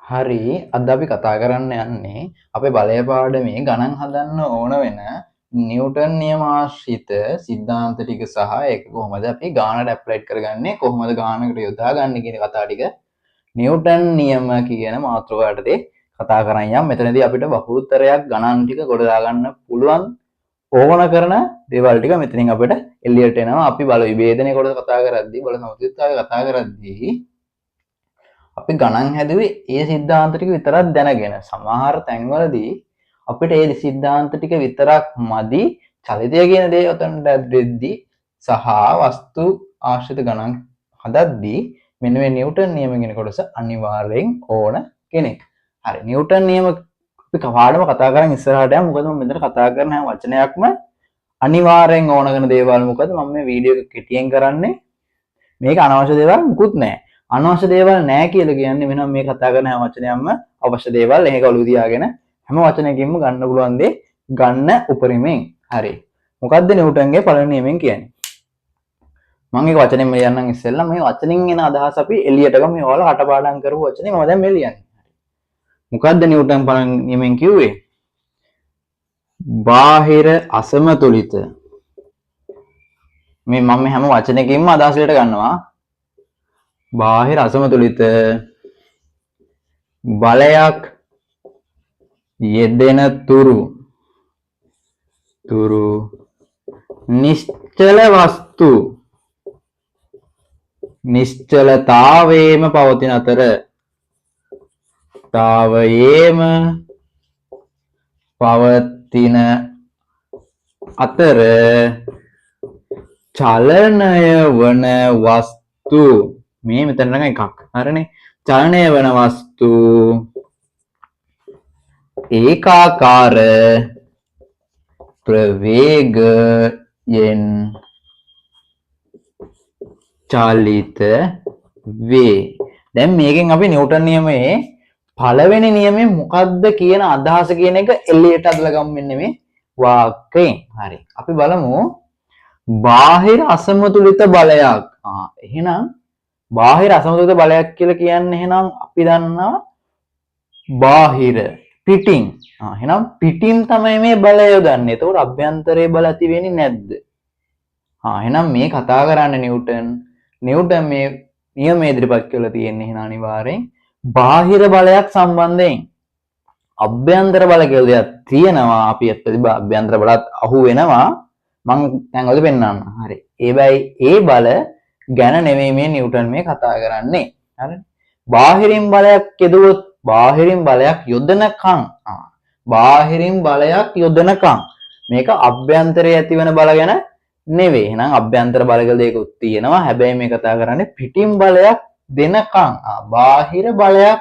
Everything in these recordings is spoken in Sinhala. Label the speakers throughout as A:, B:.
A: හරි අද අපි කතා කරන්න යන්නේ අපේ බලය පාඩමේ ගණන් හදන්න ඕන වෙන නිව්ටන් නියම ආශ්‍රිත සිද්ධාන්ත ටික සහ ඒක කොහොමද අපි ගානට ඇප්ලයි කරගන්නේ කොහොමද ගානකට යොදාගන්නේ කියන කතා ටික නිව්ටන් නියම කියන මාතෘකාව යටතේ කතා කරන් යම්. මෙතනදී අපිට බහුතරයක් ගණන් ටික ගොඩ දාගන්න පුළුවන් ඕන කරන දේවල් ටික මෙතනින් අපිට එළියට එනවා. අපි බල විභේදනය කොට කතා කරද්දී බල සමතුලිතතාවය කතා කරද්දී අපි ගණන් හැදුවේ ඒ සිද්ධාන්ත ටික විතරක් දැනගෙන. සමහර තැන්වලදී අපිට ඒ සිද්ධාන්ත ටික විතරක් මදි චලිතය කියන දේ උතනට ඇද්දෙද්දී සහ වස්තු ආශ්‍රිත ගණන් හදද්දී මෙන්න මේ නිව්ටන් නියම කියන කොටස අනිවාර්යෙන් ඕන කෙනෙක්. හරි නිව්ටන් නියම අපි පාඩම කතා කරන් ඉස්සරහට යමු. මොකද මම මෙතන කතා කරන හැම වචනයක්ම අනිවාර්යෙන් ඕන කරන දේවල්. මොකද මම මේ වීඩියෝ එක කෙටියෙන් කරන්නේ මේක අනවශ්‍ය දේවල් මුකුත් නැහැ. අනවශ්‍ය දේවල් නැහැ කියලා කියන්නේ වෙනවා මේ කතා කරන හැම වචනයක්ම අවශ්‍ය දේවල්. ඒක ඔලුව තියාගෙන හැම වචනයකින්ම ගන්න පුළුවන් දේ ගන්න උපරිමයෙන්. හරි. මොකද්ද නිව්ටන්ගේ පළවෙනි නියමයෙන් කියන්නේ? මම මේ වචනේම ලියන්නම් ඉස්සෙල්ලා මේ වචනින් එන අදහස අපි එළියට ගමු. මේ ඔයාලා කටපාඩම් කරපු වචනේ මම දැන් මේ ලියන්නේ. මොකද්ද නිව්ටන් පළවෙනි නියමයෙන් කිව්වේ? බාහිර අසමතුලිත. මේ මම හැම වචනයකින්ම අදහස එළියට ගන්නවා. බාහිර අසමතුලිත බලයක් යෙදෙන තුරු නිශ්චල වස්තු නිශ්චලතාවයේම පවතින අතර චලනය වන වස්තු මේ මෙතන නම් එකක් හරිනේ. චලනය වන වස්තු ඒකාකාර ප්‍රවේගයෙන් චලිත වේ. දැන් මේකෙන් අපි නිව්ටන් නියමයේ පළවෙනි නියමය මොකක්ද කියන අදහස කියන එක එළියට අදලා ගමු මෙන්න මේ වාක්‍යයෙන්. හරි. අපි බලමු බාහිර අසමතුලිත බලයක්. එහෙනම් බාහිර අසමතුලිත බලයක් කියලා කියන්නේ එහෙනම් අපි දන්නවා බාහිර පිටින්. එහෙනම් පිටින් තමයි මේ බලය යොදන්නේ. ඒතකොට අභ්‍යන්තරයේ බල ඇති වෙන්නේ නැද්ද? එහෙනම් මේ කතා කරන්නේ නිව්ටන් මේ නියමය ඉදිරිපත් කරලා තියෙන්නේ එහෙනම් අනිවාර්යෙන් බාහිර බලයක් සම්බන්ධයෙන්. අභ්‍යන්තර බල කියලා දෙයක් තියෙනවා. අපි අභ්‍යන්තර බලත් අහු වෙනවා. මම දැන් ඔතන පෙන්නන්න. හරි. ඒ බල ගැන නෙමෙයි මේ නිව්ටන් මේ කතා කරන්නේ. හරිද? බාහිරින් බලයක් යදුවොත් බාහිරින් බලයක් යොදනකම් මේක අභ්‍යන්තරයේ ඇතිවන බල ගැන නෙවෙයි. එහෙනම් අභ්‍යන්තර බල කියලා දෙකක් තියෙනවා. හැබැයි මේ කතා කරන්නේ පිටින් බලයක් දෙනකම්. බාහිර බලයක්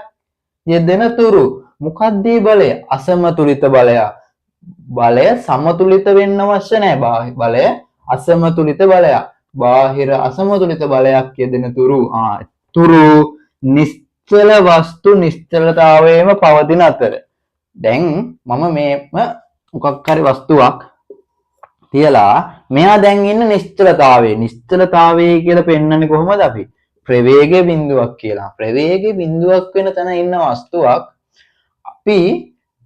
A: යෙදෙන තුරු. මොකක්ද මේ බලය? අසමතුලිත බලයක්. බලය සමතුලිත වෙන්න අවශ්‍ය නැහැ. බලය අසමතුලිත බලයක්. බාහිර අසමතුලිත බලයක් යෙදෙන තුරු නිශ්චල වස්තු නිශ්චලතාවයේම පවතින අතර. දැන් මම මේම මොකක් හරි වස්තුවක් තියලා මෙයා දැන් ඉන්න නිශ්චලතාවයේ කියලා පෙන්වන්නේ කොහොමද අපි? ප්‍රවේග බිඳුවක් කියලා. ප්‍රවේග බිඳුවක් වෙන තැන ඉන්න වස්තුවක් අපි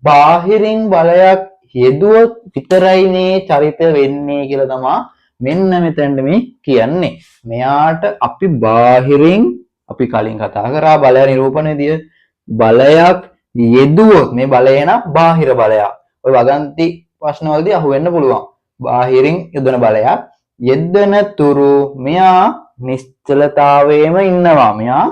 A: බාහිරින් බලයක් යෙදුවොත් විතරයි මේ චලිත වෙන්නේ කියලා තමයි මෙන්න මෙතනට මේ කියන්නේ. මෙයාට අපි බාහිරින් අපි කලින් කතා කරා බලය නිරූපණයේදී බලයක් යෙදුවොත් මේ බලය නම් බාහිර බලයක්. ඔය වගන්ති ප්‍රශ්නවලදී අහු වෙන්න පුළුවන්. බාහිරින් යොදන බලයක් යෙදෙන තුරු මෙයා නිශ්චලතාවයේම ඉන්නවා. මෙයා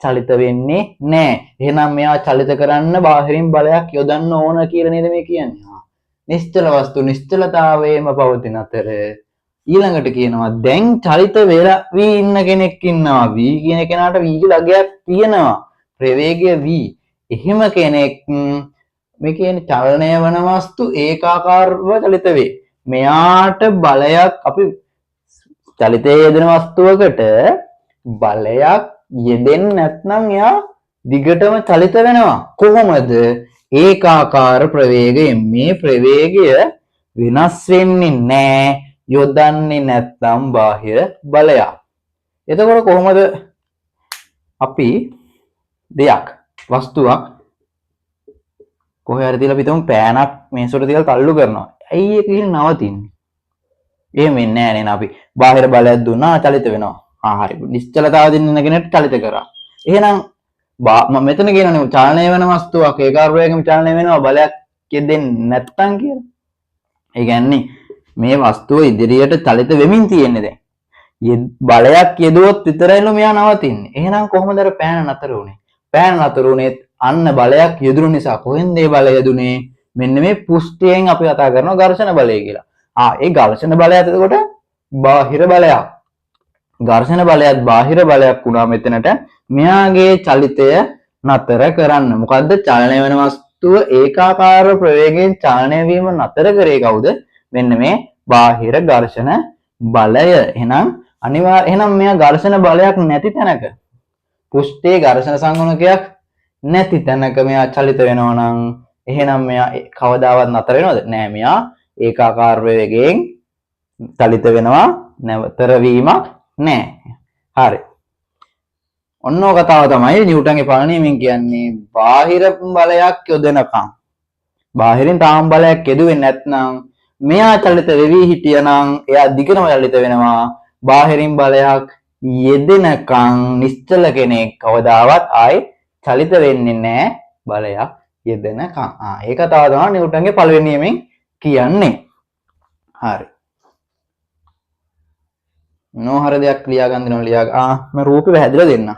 A: චලිත වෙන්නේ නැහැ. එහෙනම් මෙයා චලිත කරන්න බාහිරින් බලයක් යොදන්න ඕන කියලා නේද මේ කියන්නේ. නිශ්චල වස්තු නිශ්චලතාවයේම පවතින අතර ඊළඟට කියනවා දැන් චලිත වෙලා වී ඉන්න කෙනෙක් ඉන්නවා. වී කියන කෙනාට වී ලගයක් තියෙනවා. ප්‍රවේගය වී. එහෙම කෙනෙක් මේ කියන්නේ චලනය වන වස්තු ඒකාකාරව චලිත වේ. මෙයාට බලයක් අපි චලිතයේ යෙදෙන වස්තුවකට බලයක් යෙදෙන්නේ නැත්නම් එයා දිගටම චලිත වෙනවා. කොහොමද? ඒකාකාර ප්‍රවේගයෙන්. මේ ප්‍රවේගය වෙනස් වෙන්නේ නැහැ. යොදන්නේ නැත්නම් බාහිර බලයක්. එතකොට කොහොමද අපි දෙයක් වස්තුවක් කොහේ හරි තියලා පිටුම් පෑනක් මේසොට තියලා තල්ලු කරනවා. ඇයි ඒක ගිහින් නවතින්නේ? එහෙම ඉන්නේ නැහැ නේ අපි. බාහිර බලයක් දුන්නා චලිත වෙනවා. හරි. නිශ්චලතාව දෙන්න කෙනෙක් චලිත කරා. එහෙනම් මම මෙතන කියනනේ චලනය වෙන වස්තුවක් ඒකාකාරයෙන් චලනය වෙනවා බලයක් දෙන්නේ නැත්තම් කියලා. ඒ කියන්නේ මේ වස්තුව ඉදිරියට චලිත වෙමින් තියෙන්නේ දැන්. බලයක් යෙදුවොත් විතරයිලු මෙයා නවතින්නේ. එහෙනම් කොහොමද අර පෑන නතර වුනේ? පෑන නතර වුනේ අන්න බලයක් යෙදුණු නිසා. කොහෙන්ද ඒ බලය යෙදුනේ? මෙන්න මේ පුෂ්ටියෙන් අපි කතා කරනවා ඝර්ෂණ බලය කියලා. ඒ ඝර්ෂණ බලයත් එතකොට බාහිර බලයක්. ඝර්ෂණ බලයත් බාහිර බලයක් වුණා මෙතනට. මෙයාගේ චලිතය නතර කරන්න. මොකද්ද? චලනය වෙන වස්තුව ඒකාකාර ප්‍රවේගයෙන් චලනය වීම නතර කරේ කවුද? මෙන්න මේ බාහිර ඝර්ෂණ බලය. එහෙනම් මෙයා ඝර්ෂණ බලයක් නැති තැනක පුෂ්ඨයේ ඝර්ෂණ සංගුණකයක් නැති තැනක මෙයා චලිත වෙනවා නම් එහෙනම් මෙයා කවදාවත් නතර වෙනවද? නෑ. මෙයා ඒකාකාර ප්‍රවේගයෙන් චලිත වෙනවා. නතර වීමක් නෑ. හරි. ඔන්න ඔය කතාව තමයි නිව්ටන්ගේ පළ නියමයෙන් කියන්නේ. බාහිර බලයක් යොදනකම් බාහිරින් තාම බලයක් යෙදුවේ නැත්නම් මෙයා චලිත වෙවි හිටියනම් එයා දිගටම චලිත වෙනවා. බාහිරින් බලයක් යෙදෙනකම් නිශ්චල කෙනෙක් කවදාවත් ආයි චලිත වෙන්නේ නැහැ බලයක් යෙදෙනකම්. ඒක තමයි නිව්ටන්ගේ පළවෙනි නියමයෙන් කියන්නේ. හරි. මොනවහර දෙයක් ලියා ගන්න දෙනවා ලියා. මම රූපේ පැහැදිලා දෙන්නම්.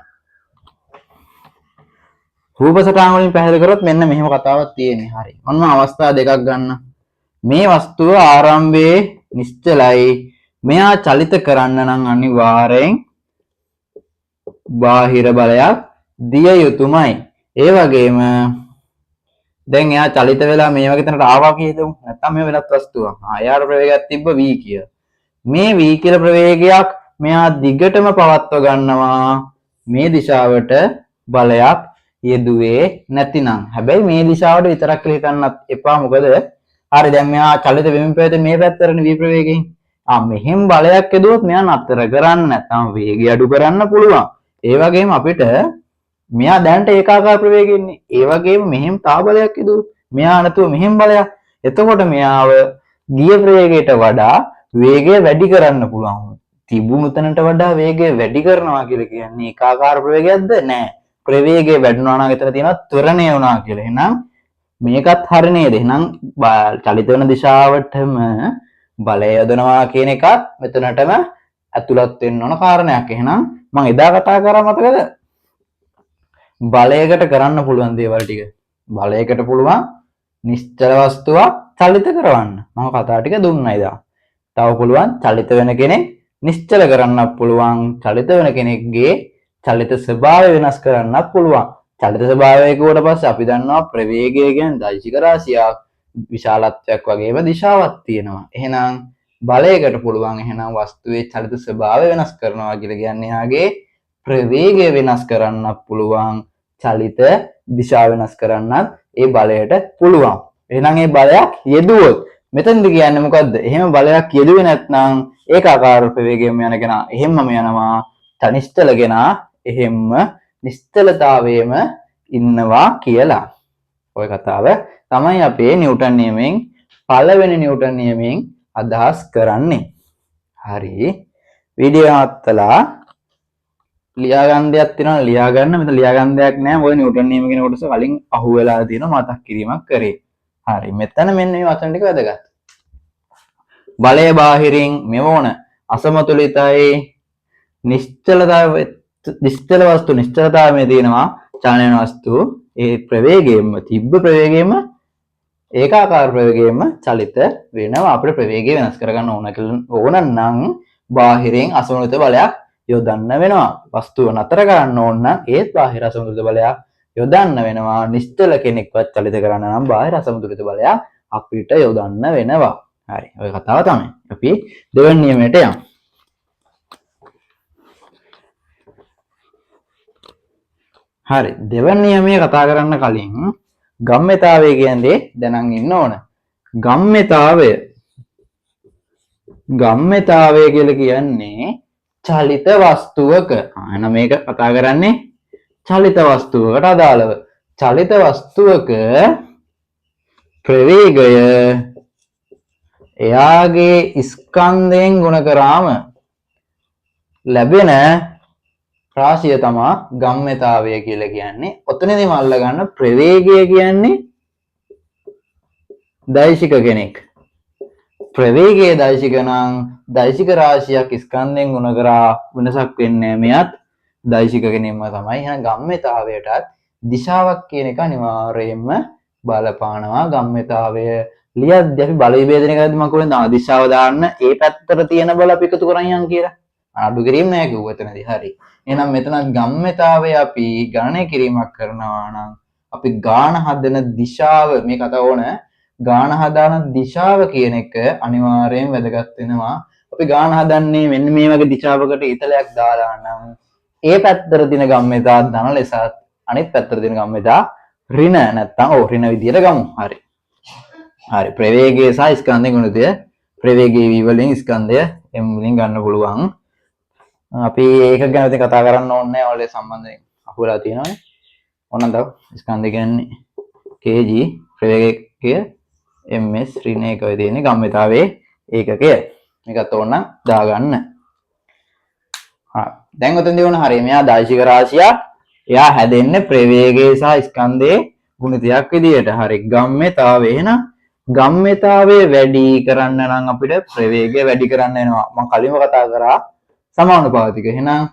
A: රූප සටහන් වලින් පැහැදිලි කරොත් මෙන්න මෙහෙම කතාවක් තියෙන්නේ. හරි. ඔන්න අවස්ථා දෙකක් ගන්න. මේ වස්තුව ආරම්භයේ නිශ්චලයි. මෙයා චලිත කරන්න නම් අනිවාර්යෙන් බාහිර බලයක් දිය යුතුමයි. ඒ වගේම දැන් එයා චලිත වෙලා මේ වගේ තැනට ආවා කියදමු. නැත්නම් මේ වෙනත් වස්තුවක්. එයාට ප්‍රවේගයක් තිබ්බ v කිය. මේ v කියලා ප්‍රවේගයක් මෙයා දිගටම පවත්ව ගන්නවා. මේ දිශාවට බලයක් යෙදුවේ නැතිනම්. හැබැයි මේ දිශාවට විතරක් කියලා හිතන්නත් එපා. මොකද හරි දැන් මෙයා චලිත වෙමින් පැවත මේ පැත්තටනේ v ප්‍රවේගයෙන්. මෙහෙම බලයක් යෙදුවොත් මෙයා නතර කරන්න නැත්නම් වේගය අඩු කරන්න පුළුවන්. ඒ වගේම අපිට මෙයා දැනට ඒකාකාර ප්‍රවේගයෙන් ඉන්නේ. ඒ වගේම මෙහෙම තා බලයක් යෙදුවොත් මෙයා නැතුව මෙහෙම බලයක්. එතකොට මෙයාව ගිය ප්‍රවේගයට වඩා වේගය වැඩි කරන්න පුළුවන්. තිබුණු තැනට වඩා වේගය වැඩි කරනවා කියලා කියන්නේ ඒකාකාර ප්‍රවේගයක්ද? නෑ. ප්‍රවේගය වැඩිනවා නම් එතන තියෙනවා ත්වරණය වුණා කියලා. එහෙනම් මේකත් හරි නේද? එහෙනම් චලිත වෙන දිශාවටම බලය යොදනවා කියන එකත් මෙතනටම ඇතුළත් වෙන්න ඕන කාරණයක්. එහෙනම් මම එදා කතා කරා මතකද? බලයකට කරන්න පුළුවන් දේවල් ටික. බලයකට පුළුවන් නිශ්චල වස්තුවක් චලිත කරවන්න. මම කතා ටික දුන්නා එදා. තව පුළුවන් චලිත වෙන කෙනෙක් නිශ්චල කරන්නත් පුළුවන්. චලිත වෙන කෙනෙක්ගේ චලිත ස්වභාවය වෙනස් කරන්නත් පුළුවන්. චලිත ස්වභාවය කියුවට පස්සේ අපි දන්නවා ප්‍රවේගය කියන්නේ දෛශික රාශියක්. විශාලත්වයක් වගේම දිශාවක් තියෙනවා. එහෙනම් බලයකට පුළුවන් එහෙනම් වස්තුවේ චලිත ස්වභාවය වෙනස් කරනවා කියලා කියන්නේ යාගේ ප්‍රවේගය වෙනස් කරන්නත් පුළුවන්. චලිත දිශාව වෙනස් කරන්නත් ඒ බලයට පුළුවන්. එහෙනම් ඒ බලයක් යෙදුවොත් මෙතනදි කියන්නේ මොකද්ද? එහෙම බලයක් යෙදුවේ නැත්නම් ඒකාකාර ප්‍රවේගයෙන් යන කෙනා එහෙම්මම යනවා. තනිෂ්ඨලගෙන එහෙම්ම නිශ්චලතාවයේම ඉන්නවා කියලා. ඔය කතාව තමයි අපේ නිව්ටන් නියමයෙන් පළවෙනි නිව්ටන් නියමයෙන් අදහස් කරන්නේ. හරි. වීඩියෝ නවත්තලා ලියා ගන්න දෙයක් තියෙනවා ලියා ගන්න. මෙතන ලියා ගන්න දෙයක් නැහැ. ඔය නිව්ටන් නියම කියන කොටස කලින් අහුවෙලා තියෙනවා මතක් කිරීමක් කරේ. හරි. මෙතන මෙන්න මේ වචන ටික වැදගත්. බලය බාහිරින් මෙවොන අසමතුලිතයි නිශ්චල වස්තු නිශ්චලතාවයේ තියෙනවා චලන වස්තු ඒ ප්‍රවේගයෙන්ම තිබ්බ ප්‍රවේගයෙන්ම ඒකාකාර ප්‍රවේගයෙන්ම චලිත වෙනවා. අපිට ප්‍රවේගය වෙනස් කරගන්න ඕන නම් බාහිරින් අසමතුලිත බලයක් යොදන්න වෙනවා. වස්තුව නතර කරන්න ඕන නම් ඒත් බාහිර අසමතුලිත බලයක් යොදන්න වෙනවා. නිශ්චල කෙනෙක්වත් චලිත කරන්න නම් බාහිර අසමතුලිත බලයක් අපිට යොදන්න වෙනවා. හරි. ඔය කතාව තමයි. අපි දෙවෙනි නියමයට යමු. හරි. දෙවෙනි නියමයේ කතා කරන්න කලින් ගම්ම්‍යතාවය කියන්නේ දැනන් ඉන්න ඕන. ගම්ම්‍යතාවය කියලා කියන්නේ චලිත වස්තුවක. එහෙනම් මේක කතා කරන්නේ චලිත වස්තුවකට අදාළව. චලිත වස්තුවක ප්‍රවේගය එයාගේ ස්කන්ධයෙන් ගුණ කරාම ලැබෙන රාශිය තමයි ගම්ම්‍යතාවය කියලා කියන්නේ. ඔතනදී මල්ල ගන්න ප්‍රවේගය කියන්නේ දෛශික කෙනෙක්. ප්‍රවේගයේ දෛශික නම් දෛශික රාශියක් ස්කන්ධයෙන් ගුණ කරා වෙනසක් වෙන්නේ මෙයත් දෛශික කෙනෙක්ම තමයි. එහෙනම් ගම්ම්‍යතාවයටත් දිශාවක් කියන එක අනිවාර්යයෙන්ම බලපානවා. ගම්ම්‍යතාවය ලියද්දී අපි බල විභේදනය කරද්දී මම කියන්නේ දිශාව දාන්න ඒ පැත්තට තියෙන බල අපි එකතු කරන් යන් කියලා. අඩු කිරීම නෑ කිව්ව එතනදී. හරි. එහෙනම් මෙතන ගම්ම්‍යතාවය අපි ගණනය කිරීමක් කරනවා නම් අපි ගාන හදන දිශාව මේ කතාව ඕන ගාන හදාන දිශාව කියන එක අනිවාර්යයෙන් වැදගත් වෙනවා. අපි ගාන හදන්නේ මෙන්න මේ වගේ දිශාවකට ඊතලයක් දාලා නම් ඒ පැත්තට තියෙන ගම්ම්‍යතා ධන ලෙසත් අනිත් පැත්තට තියෙන ගම්ම්‍යතා ඍණ නැත්තම් ඍණ විදියට ගමු. හරි. හරි. ප්‍රවේගය සහ ස්කන්ධේ ගුණිතය ප්‍රවේගී v වලින් ස්කන්ධය m වලින් ගන්න පුළුවන්. අපි ඒක ගැන ඉතින් කතා කරන්න ඕනේ නැහැ. ඔයාලේ සම්බන්ධයෙන් අහුවලා තියෙනවානේ. ඕනනම් තව ස්කන්ධය කියන්නේ kg ප්‍රවේගය ms ඍණ එකයි තියෙන්නේ ගම්ම්‍යතාවයේ ඒකකය. මේකත් ඕනනම් දාගන්න. දැන් ඔතෙන්දී වුණ හරිය මෙයා දෛශික රාශියක් එයා හැදෙන්නේ ප්‍රවේගයේ සහ ස්කන්ධයේ ගුණිතයක් විදියට. හරි. ගම්ම්‍යතාවය එහෙනම් ගම්ම්‍යතාවය වැඩි කරන්න නම් අපිට ප්‍රවේගය වැඩි කරන්න වෙනවා. මම කලින්ම කතා කරා සමානුපාතික. එහෙනම්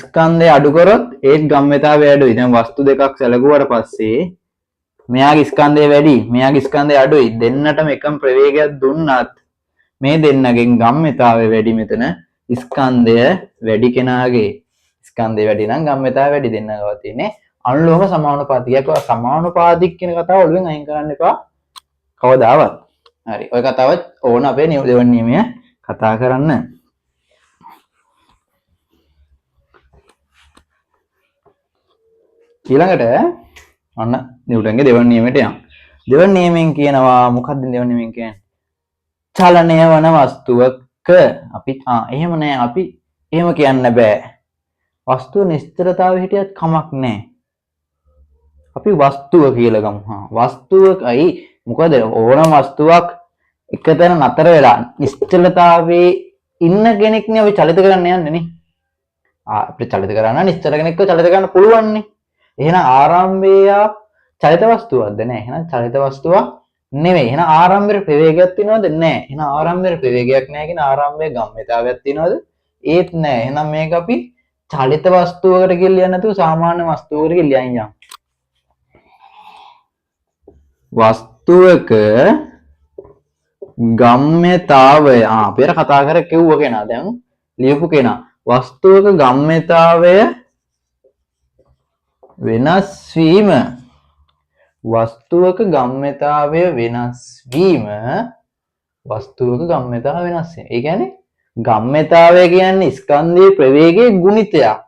A: ස්කන්ධය අඩු කරොත් ඒත් ගම්ම්‍යතාවය අඩුයි. දැන් වස්තු දෙකක් සැලකුවාට පස්සේ මෙයාගේ ස්කන්ධය වැඩි මෙයාගේ ස්කන්ධය අඩුයි. දෙන්නටම එකම ප්‍රවේගයක් දුන්නත් මේ දෙන්නගෙන් ගම්ම්‍යතාවය වැඩි. මෙතන ස්කන්ධය වැඩි කෙනාගේ ස්කන්ධය වැඩි නම් ගම්ම්‍යතාවය වැඩි දෙන්න ගාව තියෙන්නේ අනුලෝම සමානුපාතිකයක්. සමානුපාතික කියන කතාව ඔළුවෙන් අයින් කරන්න එපා කවදාවත්. හරි. ඔය කතාවත් ඕන අපේ දෙවන නියමය කතා කරන්න. ඊළඟට අන්න නිව්ටන්ගේ දෙවන නියමයට යමු. දෙවන නියමයෙන් කියනවා මොකක්ද දෙවන නියමයෙන් කියන්නේ? චලනය වන වස්තුවක අපි එහෙම නෑ අපි එහෙම කියන්න බෑ. වස්තුව නිශ්චලතාවය හිටියත් කමක් නෑ. අපි වස්තුව කියලා ගමු. වස්තුවකයි මොකද ඕනම වස්තුවක් එකතැන නතර වෙලා නිශ්චලතාවයේ ඉන්න කෙනෙක්නේ අපි චලිත කරන්න යන්නේ නේ. අපිට චලිත කරන්න නිශ්චල කෙනෙක්ව චලිත කරන්න පුළුවන් නේ. එහෙනම් ආරම්භය චලිත වස්තුවක්ද? නෑ. එහෙනම් චලිත වස්තුවක් නෙවෙයි. එහෙනම් ආරම්භයේ ප්‍රවේගයක් තියෙනවද? නෑ. එහෙනම් ආරම්භයේ ප්‍රවේගයක් නෑ කියන ආරම්භයේ ගම්ම්‍යතාවයක් තියෙනවද? ඒත් නෑ. එහෙනම් මේක අපි චලිත වස්තුවකට කියලා නැතුව සාමාන්‍ය වස්තුවකට කියලා යන්න. වස්තුවක ගම්ම්‍යතාවය අපි අර කතා කර කිව්ව කෙනා දැන් ලියපු කෙනා වස්තුවක ගම්ම්‍යතාවය වෙනස් වීම වස්තුවක ගම්ම්‍යතාවය වෙනස් වීම වස්තුවක ගම්ම්‍යතාවය වෙනස් වීම. ඒ කියන්නේ ගම්ම්‍යතාවය කියන්නේ ස්කන්ධයේ ප්‍රවේගයේ ගුණිතයක්.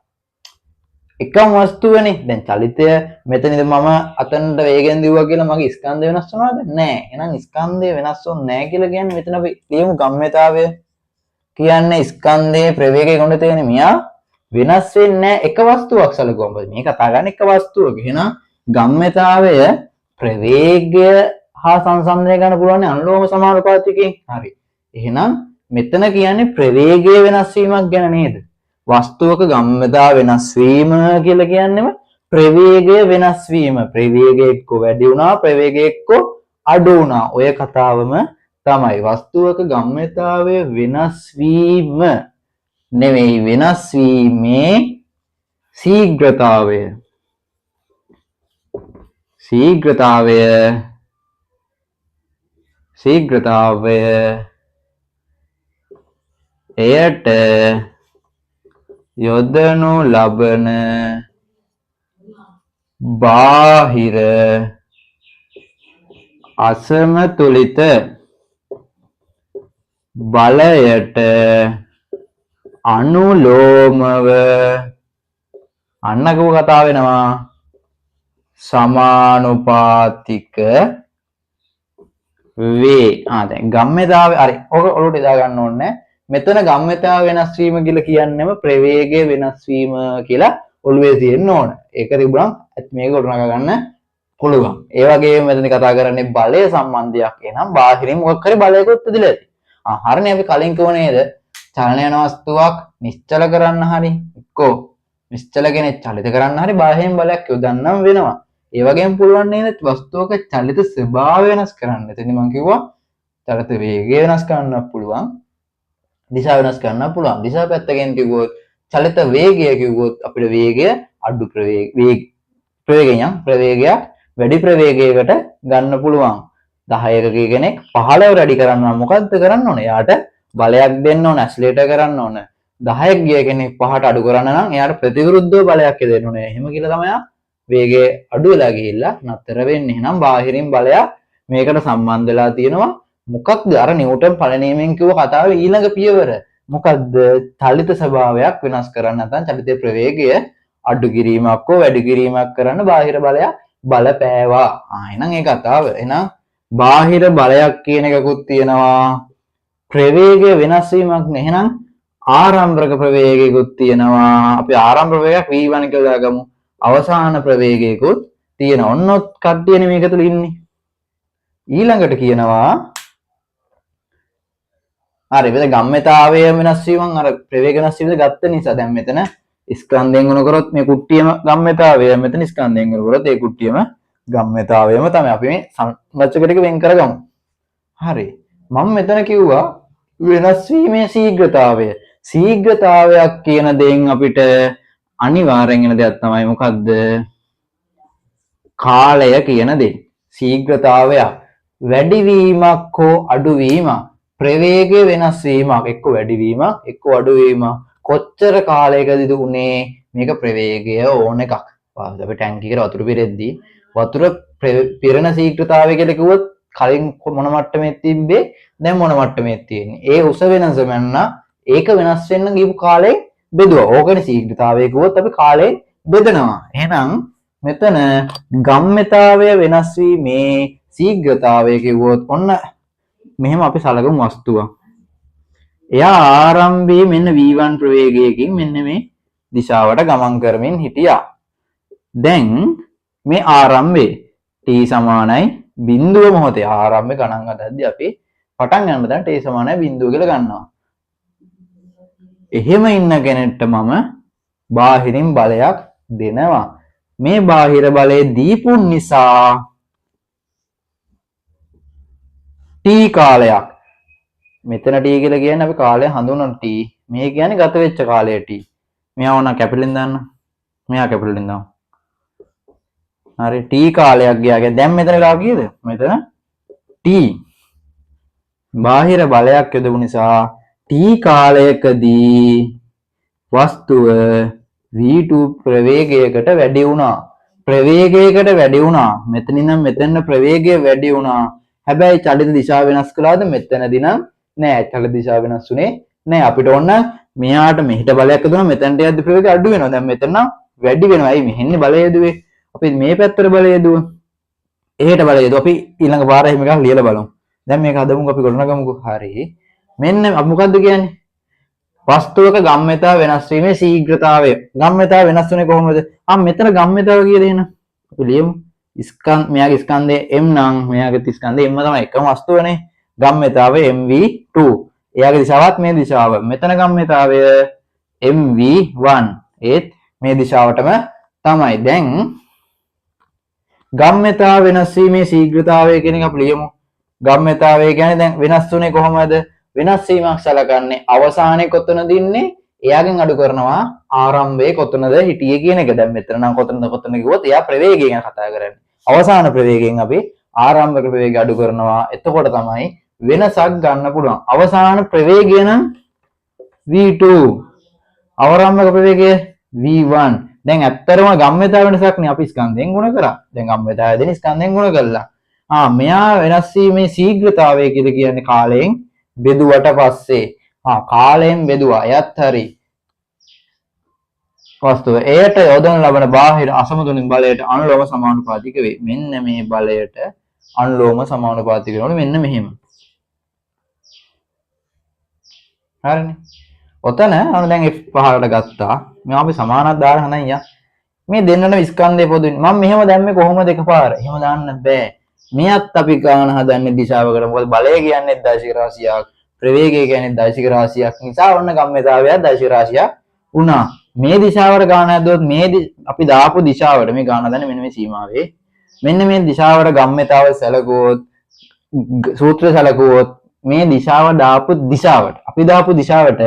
A: එකම වස්තුවනේ. දැන් චලිතය මෙතනද මම අතනට වේගෙන් දිවුවා කියලා මගේ ස්කන්ධය වෙනස් වුණාද? නෑ. එහෙනම් ස්කන්ධය වෙනස් වුන්නේ නෑ කියලා කියන්නේ මෙතන අපි ලියමු ගම්ම්‍යතාවය කියන්නේ ස්කන්ධයේ ප්‍රවේගයේ ගුණිතයනේ. මෙයා වෙනස් වෙන්නේ නෑ එක වස්තුවක් සැලකුවම. මේ කතා ගන්න එක වස්තුවක. එහෙනම් ගම්ම්‍යතාවය ප්‍රවේගය හා සංසන්දනය කරන්න පුළුවන් අනුලෝම සමානුපාතිකයෙන්. හරි. එහෙනම් මෙතන කියන්නේ ප්‍රවේගය වෙනස් වීමක් ගැන නේද? වස්තුවක ගම්ම්‍යතාව වෙනස් වීම කියලා කියන්නේම ප්‍රවේගය වෙනස් වීම. ප්‍රවේගය එක්ක වැඩි වුණා, ප්‍රවේගය එක්ක අඩු වුණා. ඔය කතාවම තමයි. වස්තුවක ගම්ම්‍යතාවය වෙනස් වීම නෙවෙයි වෙනස් වීමේ ශීඝ්‍රතාවය. ශීඝ්‍රතාවය එයට යොදනු ලබන බාහිර අසමතුලිත බලයට අනුලෝමව අන්නකව කතා වෙනවා සමානුපාතික වේ. දැන් ගම්ම්‍යතාවය හරි. ඔක ඔලුවට දා ගන්න ඕනේ. මෙතන ගම්ම්‍යතාව වෙනස් වීම කියලා කියන්නේම ප්‍රවේගය වෙනස් වීම කියලා ඔළුවේ තියෙන්න ඕන. ඒක තිබුණා මේක ගොඩනගා ගන්න පුළුවන්. ඒ වගේම මෙතන කතා කරන්නේ බලය සම්බන්ධයක්. එහෙනම් බාහිරින් මොකක් හරි බලයකොත් ඇදලා ඇති. හරිනේ අපි කලින් කිව්ව නේද? චලන යන වස්තුවක් නිශ්චල කරන්න හරි එක්කෝ නිශ්චල කෙනෙක් චලිත කරන්න හරි බාහිරින් බලයක් යොදන්නම් වෙනවා. ඒ වගේම පුළුවන් නේද වස්තුවක චලිත ස්වභාවය වෙනස් කරන්න. එතන මම කිව්වා චලිත වේගය වෙනස් කරන්න පුළුවන්. දිශාව වෙනස් කරන්න පුළුවන්. දිශා පැත්තකින් කිව්වොත් චලිත වේගය කිව්වොත් අපිට වේගය අඩු ප්‍රවේගයක් වැඩි ප්‍රවේගයකට ගන්න පුළුවන්. 10ක කෙනෙක් 15 වැඩි කරන්න නම් මොකද්ද කරන්න ඕනේ? එයාට බලයක් දෙන්න ඕන, ඇක්සලරේටර් කරන්න ඕන. 10ක් ගිය කෙනෙක් 5ට අඩු කරන්න නම් එයාට ප්‍රතිවිරුද්ධව බලයක් දෙන්න ඕනේ. එහෙම කියලා තමයි වේගය අඩු වෙලා ගිහිල්ලා නතර වෙන්නේ. එහෙනම් බාහිරින් බලයක් මේකට සම්බන්ධ වෙලා තියෙනවා. මොකක්ද අර නිව්ටන් පළනියමෙන් කිව්ව කතාවේ ඊළඟ පියවර? මොකද්ද? චලිත ස්වභාවයක් වෙනස් කරන්න නැත්නම් චලිත ප්‍රවේගය අඩු කිරීමක් හෝ වැඩි කිරීමක් කරන්න බාහිර බලයක් බලපෑවා. එහෙනම් ඒ කතාව. එහෙනම් බාහිර බලයක් කියන එකකුත් තියෙනවා. ප්‍රවේගය වෙනස් වීමක් නේ. එහෙනම් ආරම්භක ප්‍රවේගයකුත් තියෙනවා. අපි ආරම්භ ප්‍රවේගයක් v1 කියලා දාගමු. අවසාන ප්‍රවේගයකුත් තියෙනවා. ඔන්නොත් කට්ටියනේ මේක තුල ඉන්නේ. ඊළඟට කියනවා හරි මෙතන ගම්මිතාවය වෙනස් වීමන් අර ප්‍රවේග වෙනස් වීම ගත්ත නිසා දැන් මෙතන ස්කන්ධයෙන් ගුණ කරොත් මේ කුට්ටියම ගම්මිතාවය මෙතන ස්කන්ධයෙන් ගුණ කරොත් ඒ කුට්ටියම ගම්මිතාවයම තමයි අපි මේ සංරචක ටික වෙන් කරගමු. හරි මම මෙතන කිව්වා වෙනස් වීමේ ශීඝ්‍රතාවය. ශීඝ්‍රතාවයක් කියන දෙයින් අපිට අනිවාර්යෙන් එන දෙයක් තමයි මොකද්ද? කාලය කියන දේ. ශීඝ්‍රතාවය වැඩිවීමක් හෝ අඩුවීමක් ප්‍රවේගය වෙනස් වීමක් එක්ක වැඩිවීමක් එක්ක අඩුවීමක් කොච්චර කාලයකදීද උනේ මේක ප්‍රවේගය ඕන එකක්. අපි ටැංකියකට වතුර පිරෙද්දී වතුර පිරෙන ශීඝ්‍රතාවය කියලා කිව්වොත් කලින් මොන මට්ටමේ තිබ්බේ දැන් මොන මට්ටමේ තියෙන්නේ. ඒ උස වෙනස වෙන්න ඒක වෙනස් වෙන්න ගියපු කාලේ බෙදුවා. ඕකනේ ශීඝ්‍රතාවය කිව්වොත් අපි කාලේ බෙදනවා. එහෙනම් මෙතන ගම්මිතාවය වෙනස් වීමේ ශීඝ්‍රතාවය කිව්වොත් ඔන්න මෙහෙම අපි සලකමු වස්තුවක්. එයා ආරම්භයේ මෙන්න v1 ප්‍රවේගයකින් මෙන්න මේ දිශාවට ගමන් කරමින් හිටියා. දැන් මේ ආරම්භයේ t සමානයි බිඳුව මොහොතේ ආරම්භය ගණන් ගන්නදී අපි පටන් ගන්න දැන් t සමානයි බිඳුව කියලා ගන්නවා. එහෙම ඉන්න කෙනෙක්ට මම බාහිරින් බලයක් දෙනවා. මේ බාහිර බලය දීපු නිසා t කාලයක් මෙතන t කියලා කියන්නේ අපි කාලය හඳුනන t. මේ කියන්නේ ගත වෙච්ච කාලය t. මෙයා ඕන කැපිටලෙන් දාන්න. මෙයා කැපිටලෙන් දාමු. හරි t කාලයක් ගියාගේ දැන් මෙතන වෙලා කීයද? මෙතන t. බාහිර බලයක් යොදපු නිසා t කාලයකදී වස්තුව v2 ප්‍රවේගයකට වැඩි වුණා. ප්‍රවේගයකට වැඩි වුණා. මෙතනින් නම් මෙතන ප්‍රවේගය වැඩි වුණා. හැබැයි චලිත දිශාව වෙනස් කළාද? මෙතනදී නම් නෑ චලිත දිශාව වෙනස් වුණේ නෑ. අපිට ඕන මෙයාට මෙහෙට බලයක් දුන්නා මෙතනට යද්දි ප්‍රවේගය අඩු වෙනවා. දැන් මෙතන නම් වැඩි වෙනවා. ඇයි මෙහෙන්නේ බලය යදුවේ? අපි මේ පැත්තට බලය යදුවා. එහෙට බලය යදුවා. අපි ඊළඟ පාර එහෙම එකක් ලියලා බලමු. දැන් මේක හදමුකෝ අපි ගොඩනගමුකෝ. හරි. මෙන්න අපි මොකද්ද කියන්නේ? වස්තුවක ගම්මිතාව වෙනස් වීමේ ශීඝ්‍රතාවය. ගම්මිතාව වෙනස් වෙන්නේ කොහොමද? මෙතන ගම්මිතාව කියලා දෙන. අපි ලියමු. මෙයාගේ ස්කන්ධය m නම් මෙයාගේ ස්කන්ධය m තමයි එකම වස්තුවනේ. ගම්මිතාවය mv2. එයාගේ දිශාවත් මේ දිශාව. මෙතන ගම්මිතාවය mv1. ඒත් මේ දිශාවටම තමයි. දැන් ගම්මිතාව වෙනස් වීමේ ශීඝ්‍රතාවය කියන එක අපි ලියමු. ගම්මිතාවය කියන්නේ දැන් වෙනස් වුනේ කොහොමද? වෙනස් වීමක් සලකන්නේ අවසානයේ කොතනද ඉන්නේ? එයාගෙන් අඩු කරනවා ආරම්භයේ කොතනද හිටියේ කියන එක. දැන් මෙතන නම් කොතනද කිව්වොත් එයා ප්‍රවේගය ගැන කතා කරන්නේ. අවසාන ප්‍රවේගයෙන් අපි ආරම්භක ප්‍රවේගය අඩු කරනවා. එතකොට තමයි වෙනසක් ගන්න පුළුවන්. අවසාන ප්‍රවේගය නම් v2. ආරම්භක ප්‍රවේගය v1. දැන් ඇත්තරම ගම්මිතාව වෙනසක් නේ අපි ස්කන්ධයෙන් ගුණ කරා. දැන් ගම්මිතාව දෙන ස්කන්ධයෙන් ගුණ කළා. මෙයා වෙනස් වීමේ ශීඝ්‍රතාවය කියලා කියන්නේ කාලයෙන් බෙදුවට පස්සේ. කාලයෙන් බෙදුවා. එයත් හරි. වස්තුව එයට යොදන ලබන බාහිර අසමතුලිත බලයට අනුලෝම සමානුපාතික වේ. මෙන්න මේ බලයට අනුලෝම සමානුපාතික වෙනවලු මෙන්න මෙහෙම. හරිනේ. ඔතන අන්න දැන් F5ට ගත්තා. මේ අපි සමානක් දාලා හනන් යා. මේ දෙන්නම ස්කන්ධය පොදුනේ. මම මෙහෙම දැම්මේ කොහොමද එකපාර? එහෙම දාන්න බෑ. මෙයත් අපි ගන්න හදන්නේ දිශාවකට. මොකද බලය කියන්නේ දෛශික රාශියක්, ප්‍රවේගය කියන්නේ දෛශික රාශියක් නිසා ඔන්න ගම්මිතාවය දෛශික රාශියක් වුණා. මේ දිශාවට ගන්න හැදුවොත් මේ අපි දාපු දිශාවට මේ ගන්න හදන්නේ මෙන්න මේ සීමාවේ. මෙන්න මේ දිශාවට ගම්මිතාව සැලකුවොත් සූත්‍ර සැලකුවොත් මේ දිශාව දාපු දිශාවට අපි දාපු දිශාවට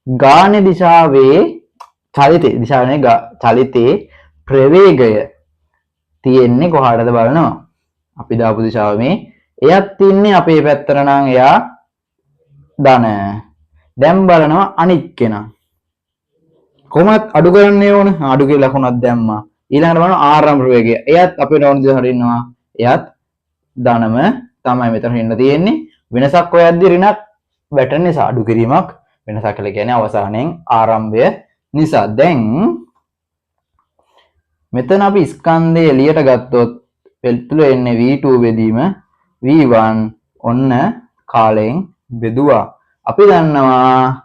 A: ගාන දිශාවේ චලිතේ දිශාවේ චලිතේ ප්‍රවේගය තියෙන්නේ කොහාටද බලනවා. අපි දාපු දිශාව මේ එයත් ඉන්නේ අපේ පැත්තට නම් එයා ධන. දැන් බලනවා අනිත් කෙනා. කොහොමත් අඩු කරන්නේ ඕන. අඩු කියලා ලකුණක් දැම්මා. ඊළඟට බලනවා ආරම්භ ප්‍රවේගය. එයත් අපේ ඕන දිහාට ඉන්නවා. එයත් ධනම තමයි මෙතන ඉන්න තියෙන්නේ. වෙනසක් හොයද්දී ඍණක් වැටෙන නිසා අඩු කිරීමක් වෙනසක් කියලා කියන්නේ අවසානයෙන් ආරම්භය නිසා. දැන් මෙතන අපි ස්කන්ධය එළියට ගත්තොත් පෙළතුල එන්නේ V2 බෙදීම V1 ඔන්න කාලයෙන් බෙදුවා. අපි දන්නවා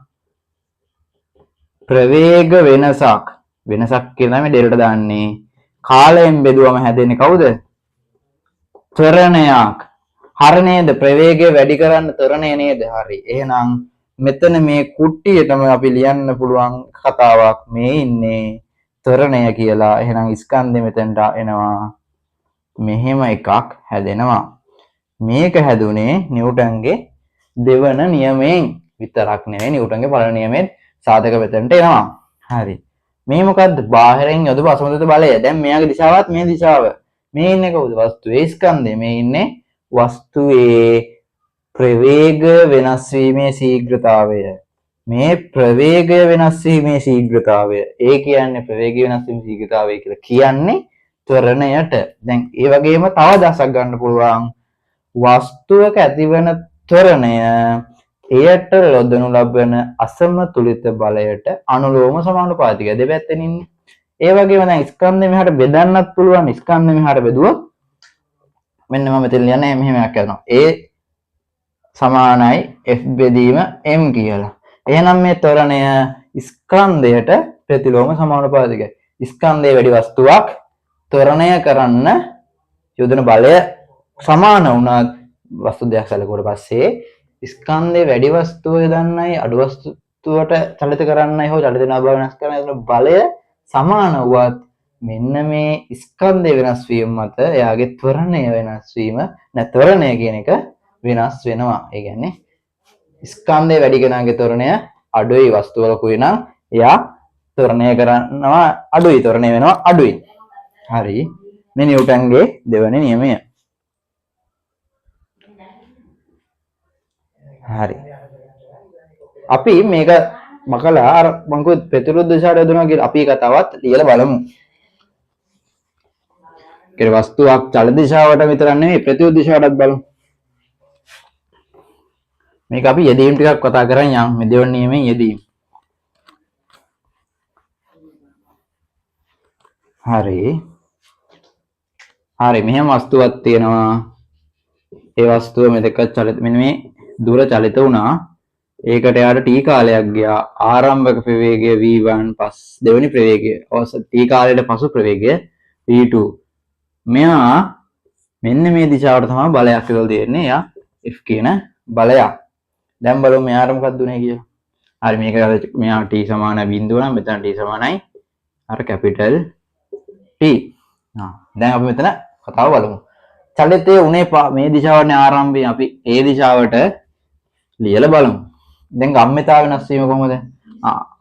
A: ප්‍රවේග වෙනසක් කියලා මේ ඩෙල්ට දාන්නේ. කාලයෙන් බෙදුවම හැදෙන්නේ කවුද? ත්වරණයක්. හරි නේද? ප්‍රවේගය වැඩි කරන්න ත්වරණය නේද? හරි. එහෙනම් මෙතන මේ කුට්ටියටම අපි ලියන්න පුළුවන් කතාවක් මේ ඉන්නේ ත්වරණය කියලා. එහෙනම් ස්කන්ධෙ මෙතනට එනවා. මෙහෙම එකක් හැදෙනවා. මේක හැදුනේ නිව්ටන්ගේ දෙවන නියමයෙන් විතරක් නෙවෙයි නිව්ටන්ගේ පළවෙනි නියමයෙන් සාධක මෙතනට එනවා. හරි. මේ මොකද්ද? බාහිරින් යොදපු අසමතුලිත බලය. දැන් මෙයාගේ දිශාවත් මේ දිශාව. මේ ඉන්නේ කවුද? වස්තුවේ ස්කන්ධය. මේ ඉන්නේ වස්තුවේ ප්‍රවේග වෙනස් වීමේ ශීඝ්‍රතාවය. මේ ප්‍රවේගය වෙනස් වීමේ ශීඝ්‍රතාවය. ඒ කියන්නේ ප්‍රවේගය වෙනස් වීමේ ශීඝ්‍රතාවය කියලා කියන්නේ ත්වරණයට. දැන් ඒ වගේම තව දහසක් ගන්න පුළුවන්. වස්තුවක ඇතිවන ත්වරණය එයට යොදනු ලබන අසමතුලිත බලයට අනුලෝම සමානුපාතිකයි. දෙපැත්තෙන් ඉන්නේ. ඒ වගේම දැන් ස්කන්ධෙ මෙහාට බෙදන්නත් පුළුවන්. ස්කන්ධෙ මෙහාට බෙදුවොත් මෙන්න මම මෙතන ලියන්නේ මෙහෙම එකක් කරනවා. A සමානයි F බෙදීම M කියලා. එහෙනම් මේ ත්වරණය ස්කන්ධයට ප්‍රතිලෝම සමානුපාතිකයි. ස්කන්ධයේ වැඩි වස්තුවක් ත්වරණය කරන්න යොදන බලය සමාන වුණත් වස්තු දෙයක් සැලකුවට පස්සේ ස්කන්ධයේ වැඩි වස්තුව යොදන්නයි අඩු වස්තුවට චලිත කරන්නයි හෝ චලිත වෙන බව වෙනස් කරන්න යන බලය සමාන වුවත් මෙන්න මේ ස්කන්ධය වෙනස් වීම මත එයාගේ ත්වරණය වෙනස් වීම නැත්වරණය කියන එක වෙනස් වෙනවා. ඒ කියන්නේ ස්කන්ධය වැඩි කෙනාගේ ත්වරණය අඩුයි වස්තුව ලොකුයි නම් එයා ත්වරණය කරනවා අඩුයි ත්වරණය වෙනවා අඩුයි. හරි. මේ නිව්ටන්ගේ දෙවෙනි නියමය. හරි. අපි මේක මකලා අර මං කිව්ව ප්‍රතිවිරුද්ධ දිශාවට යොදනවා කියලා අපි කතාවත් ලියලා බලමු. ඒ වස්තුවක් චල දිශාවට විතරක් නෙමෙයි ප්‍රතිවිරුද්ධ දිශාවටත් බලමු. මේක අපි යෙදීම් ටිකක් කතා කරන් යම් මේ දෙවන නියමයෙන් යෙදීම්. හරි. හරි මෙහෙම වස්තුවක් තියෙනවා. ඒ වස්තුව මෙතක චලිත මෙන්න මේ දුර චලිත වුණා. ඒකට යාට t කාලයක් ගියා. ආරම්භක ප්‍රවේගය v1 පස් දෙවෙනි ප්‍රවේගය. t කාලයට පසු ප්‍රවේගය v2. මෙයා මෙන්න මේ දිශාවට තමයි බලයක් කියලා දෙන්නේ. යා f කියන බලයක්. දැන් බලමු මෙයාට මොකක්ද උනේ කියලා. හරි මේක මෙයා t සමාන බිඳුව නම් මෙතන t සමානයි අර කැපිටල් T. දැන් අපි මෙතන කතාව බලමු. චලිතයේ උනේ මේ දිශාවනේ ආරම්භය අපි ඒ දිශාවට ලියලා බලමු. දැන් ගම්මිතාව වෙනස් වීම කොහොමද?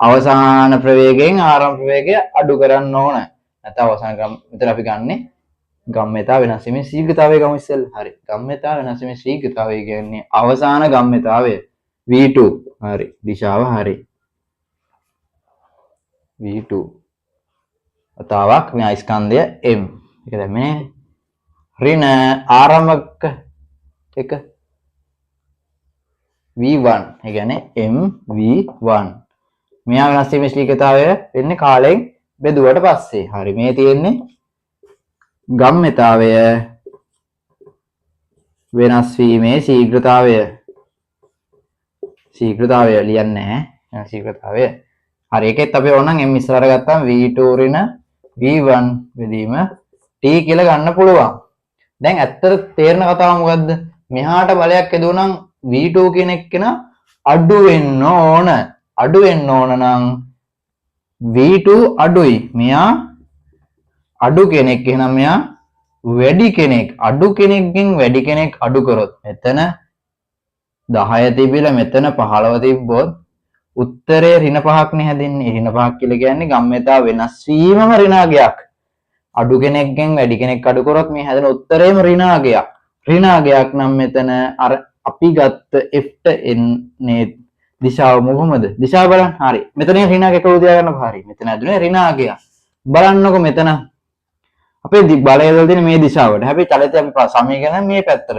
A: අවසාන ප්‍රවේගයෙන් ආරම්භ ප්‍රවේගය අඩු කරන්න ඕන. නැත්නම් අවසාන මෙතන අපි ගන්නෙ ගම්මිතාව වෙනස් වීමේ ශීඝ්‍රතාවය ගමු ඉස්සෙල්ලා. හරි. ගම්මිතාව වෙනස් වීමේ ශීඝ්‍රතාවය කියන්නේ අවසාන ගම්මිතාවය v2. හරි. දිශාව හරි. v2. වතාවක් මේ ස්කන්ධය m. ඒක දැන් මේ ඍණ ආරම්භක එක v1. ඒ කියන්නේ mv1. මෙයා වෙනස් වීමේ ශීඝ්‍රතාවය වෙන්නේ කාලයෙන් බෙදුවට පස්සේ. හරි. මේ තියෙන්නේ ගම්මිතාවය වෙනස් වීමේ ශීඝ්‍රතාවය ලියන්නේ ශීඝ්‍රතාවය. හරි ඒකෙත් අපි ඕනනම් m ඉස්සරහට ගත්තාම v2 ඍණ v1 බෙදීම t කියලා ගන්න පුළුවන්. දැන් ඇත්තට තේරෙන කතාව මොකද්ද? මෙහාට බලයක් යදුවනම් v2 කියන එක්කෙනා අඩු වෙන්න ඕන. අඩු වෙන්න ඕන නම් v2 අඩුයි. මෙයා අඩු කෙනෙක් එහෙනම් මෙයා වැඩි කෙනෙක්. අඩු කෙනෙක්ගෙන් වැඩි කෙනෙක් අඩු කරොත් මෙතන 10 තිබිලා මෙතන 15 තිබ්බොත් උත්තරේ ඍණ 5ක් නේ හැදෙන්නේ. ඍණ 5ක් කියලා කියන්නේ ගම්මිතා වෙනස් වීමම ඍණාගයක්. අඩු කෙනෙක්ගෙන් වැඩි කෙනෙක් අඩු කරොත් මේ හැදෙන උත්තරේම ඍණාගයක්. ඍණාගයක් නම් මෙතන අර අපි ගත්ත f එන්නේ දිශාව මොකමද? දිශාව බලන්න. හරි. මෙතන ඍණාගයක් කවුද තියාගන්නකො. හරි. මෙතන ඇදුනේ ඍණාගයක්. බලන්නකො මෙතන අපේ බලය දල තියෙන මේ දිශාවට. හැබැයි චලිතය අපි සමීකරන මේ පැත්තට.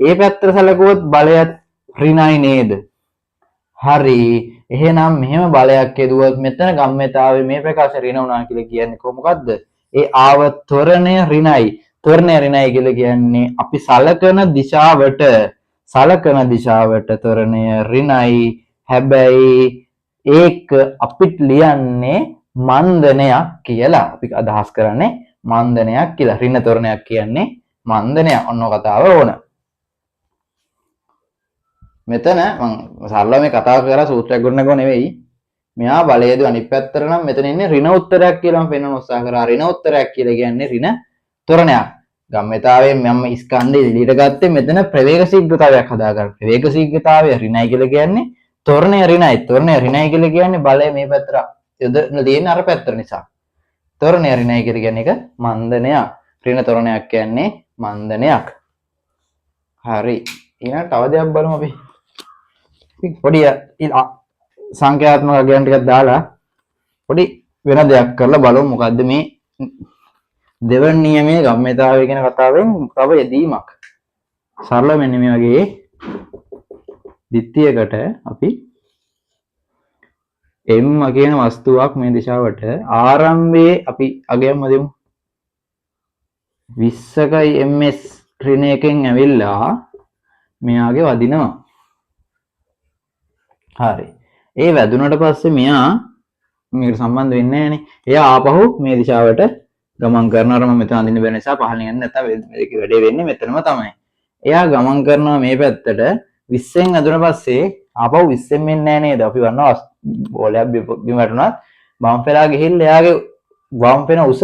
A: ඒ පැත්තට සැලකුවොත් බලයත් ඍණයි නේද? හරි. එහෙනම් මෙහෙම බලයක් යදුවොත් මෙතන ගම්මිතාවේ මේ ප්‍රකාශ ඍණ වුණා කියලා කියන්නේ කොහොමද? ඒ ආව ත්වරණය ඍණයි. ත්වරණය ඍණයි කියලා කියන්නේ අපි සලකන දිශාවට ත්වරණය ඍණයි. හැබැයි ඒක අපිට ලියන්නේ මන්දනයක් කියලා. අපි අදහස් කරන්නේ මන්දනයක් කියලා. ඍණ ත්වරණයක් කියන්නේ මන්දනයක්. ඔන්න කතාව ඕන. මෙතන මම සරලව මේ කතාව කරලා සූත්‍රයක් ගොඩනගව නෙවෙයි. මෙහා බලයේදී අනිත් පැත්තට නම් මෙතන ඉන්නේ ඍණ උත්තරයක් කියලා මම පෙන්වන්න උත්සාහ කරා. ඍණ උත්තරයක් කියලා කියන්නේ ඍණ ත්වරණයක්. ගම්මිතාවයෙන් මම ස්කන්ධය එළියට ගත්තේ මෙතන ප්‍රවේග ශීඝ්‍රතාවයක් හදාගන්න. ප්‍රවේග ශීඝ්‍රතාවය ඍණයි කියලා කියන්නේ ත්වරණය ඍණයි. ත්වරණය ර්ණයි කියලා කියන්නේ බලය මේ පැත්තට යොදලා තියෙන අර පැත්තට නිසා. ත්වරණය ර්ණයි කියලා කියන්නේ එක මන්දනයක්. ඍණ ත්වරණයක් කියන්නේ මන්දනයක්. හරි. ඊළඟ තව දෙයක් බලමු අපි. පොඩි සංඛ්‍යාත්මක අගයන් ටිකක් දාලා පොඩි වෙන දෙයක් කරලා බලමු මොකද්ද මේ දෙවන නියමයේ ගම්මිතාවය කියන කතාවෙන් තව යෙදීමක්. සරල මෙන්න මේ වගේ දිත්‍යයකට අපි m කියන වස්තුවක් මේ දිශාවට ආරම්භයේ අපි අගයම දෙමු 20කයි ms ඍණයකින් ඇවිල්ලා මෙයාගේ වදිනවා. හරි. ඒ වැදුනට පස්සේ මෙයා මේකට සම්බන්ධ වෙන්නේ නැහනේ. එයා ආපහු මේ දිශාවට ගමන් කරනවා. මම මෙතන අඳින්න බැරි නිසා පහලින් යන්නේ නැත්නම් මේක වැඩේ වෙන්නේ මෙතනම තමයි. එයා ගමන් කරනවා මේ පැත්තට 20න් අදුන පස්සේ ආපහු 20න් මෙන්නේ නැහැ නේද? අපි වන්නවා බෝලයක් බිම වැටුණත් වම් පෙරා ගිහිල්ලා එයාගේ වම් පෙන උස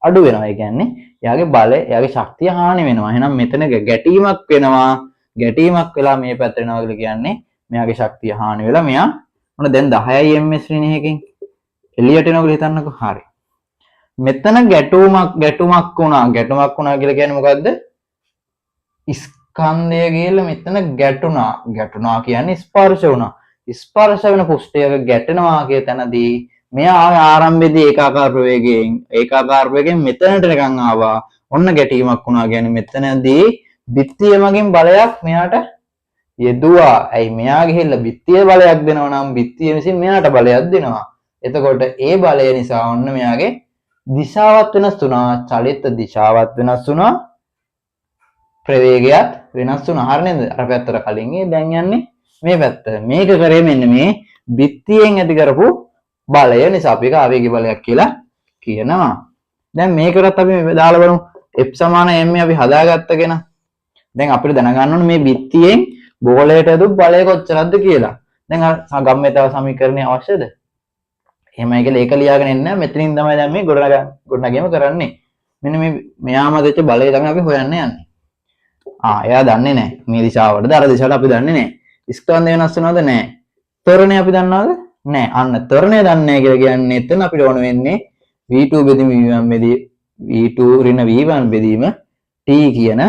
A: අඩු වෙනවා. ඒ කියන්නේ එයාගේ බලය, එයාගේ ශක්තිය හානි වෙනවා. එහෙනම් මෙතන ගැටීමක් වෙනවා. ගැටීමක් වෙලා මේ පැත්තට යනවා කියලා කියන්නේ මෙයාගේ ශක්තිය හානි වෙලා මෙයා මොන දැන් 10යි ms ඍණයකින් එළියට එනවා කියලා හිතන්නකෝ. හරි. මෙතන ගැටුමක් වුණා. ගැටුමක් වුණා කියලා කියන්නේ මොකද්ද? ස්කන්ධය ගිහලා මෙතන ගැටුණා. ගැටුණා කියන්නේ ස්පර්ශ වුණා. ස්පර්ශ වෙන පුෂ්ඨයක ගැටෙනවා කිය තැනදී මෙයා ආරම්භයේදී ඒකාකාර ප්‍රවේගයෙන් මෙතනට නිකන් ආවා. ඔන්න ගැටීමක් වුණා කියන්නේ මෙතනදී බිත්තිය මගින් බලයක් මෙයාට යෙදුවා. ඇයි මෙයා ගිහිල්ලා බිත්තිය බලයක් දෙනවා නම් බිත්තිය විසින් මෙයාට බලයක් දෙනවා. එතකොට ඒ බලය නිසා ඔන්න මෙයාගේ දිශාවත් වෙනස් වුණා. චලිත දිශාවත් වෙනස් වුණා. ප්‍රවේගයත් වෙනස් වුණා. හරිය නේද? අර පැත්තට කලින් දැන් යන්නේ මේ පැත්ත. මේක කරේ මෙන්න මේ බිත්තියෙන් ඇති කරපු බලය නිසා අපි ඒක ආවේගික බලයක් කියලා කියනවා. දැන් මේකටත් අපි දාලා බලමු. f සමාන m අපි හදාගත්තගෙන දැන් අපිට දැනගන්න ඕනේ මේ බිත්තියෙන් බෝලයට ඇදු බලය කොච්චරද කියලා. දැන් අර ගම්මිතාව සමීකරණය අවශ්‍යද? එහෙමයි කියලා ඒක ලියාගෙන ඉන්න මෙතනින් තමයි දැන් මේ ගොඩනගීම කරන්නේ. මෙන්න මේ මෙයාම දෙච්ච බලය තමයි අපි හොයන්න යන්නේ. එයා දන්නේ නැහැ මේ දිශාවටද අර දිශාවට අපි දන්නේ නැහැ. ස්කන්ධය වෙනස් වෙනවද? නැහැ. ත්වරණය අපි දන්නවද? නැහැ. අන්න ත්වරණය දන්නේ නැහැ කියලා කියන්නේ එතන අපිට ඕන වෙන්නේ v2 බෙදීම v1 බෙදී v2 ඍණ v1 බෙදීම t කියන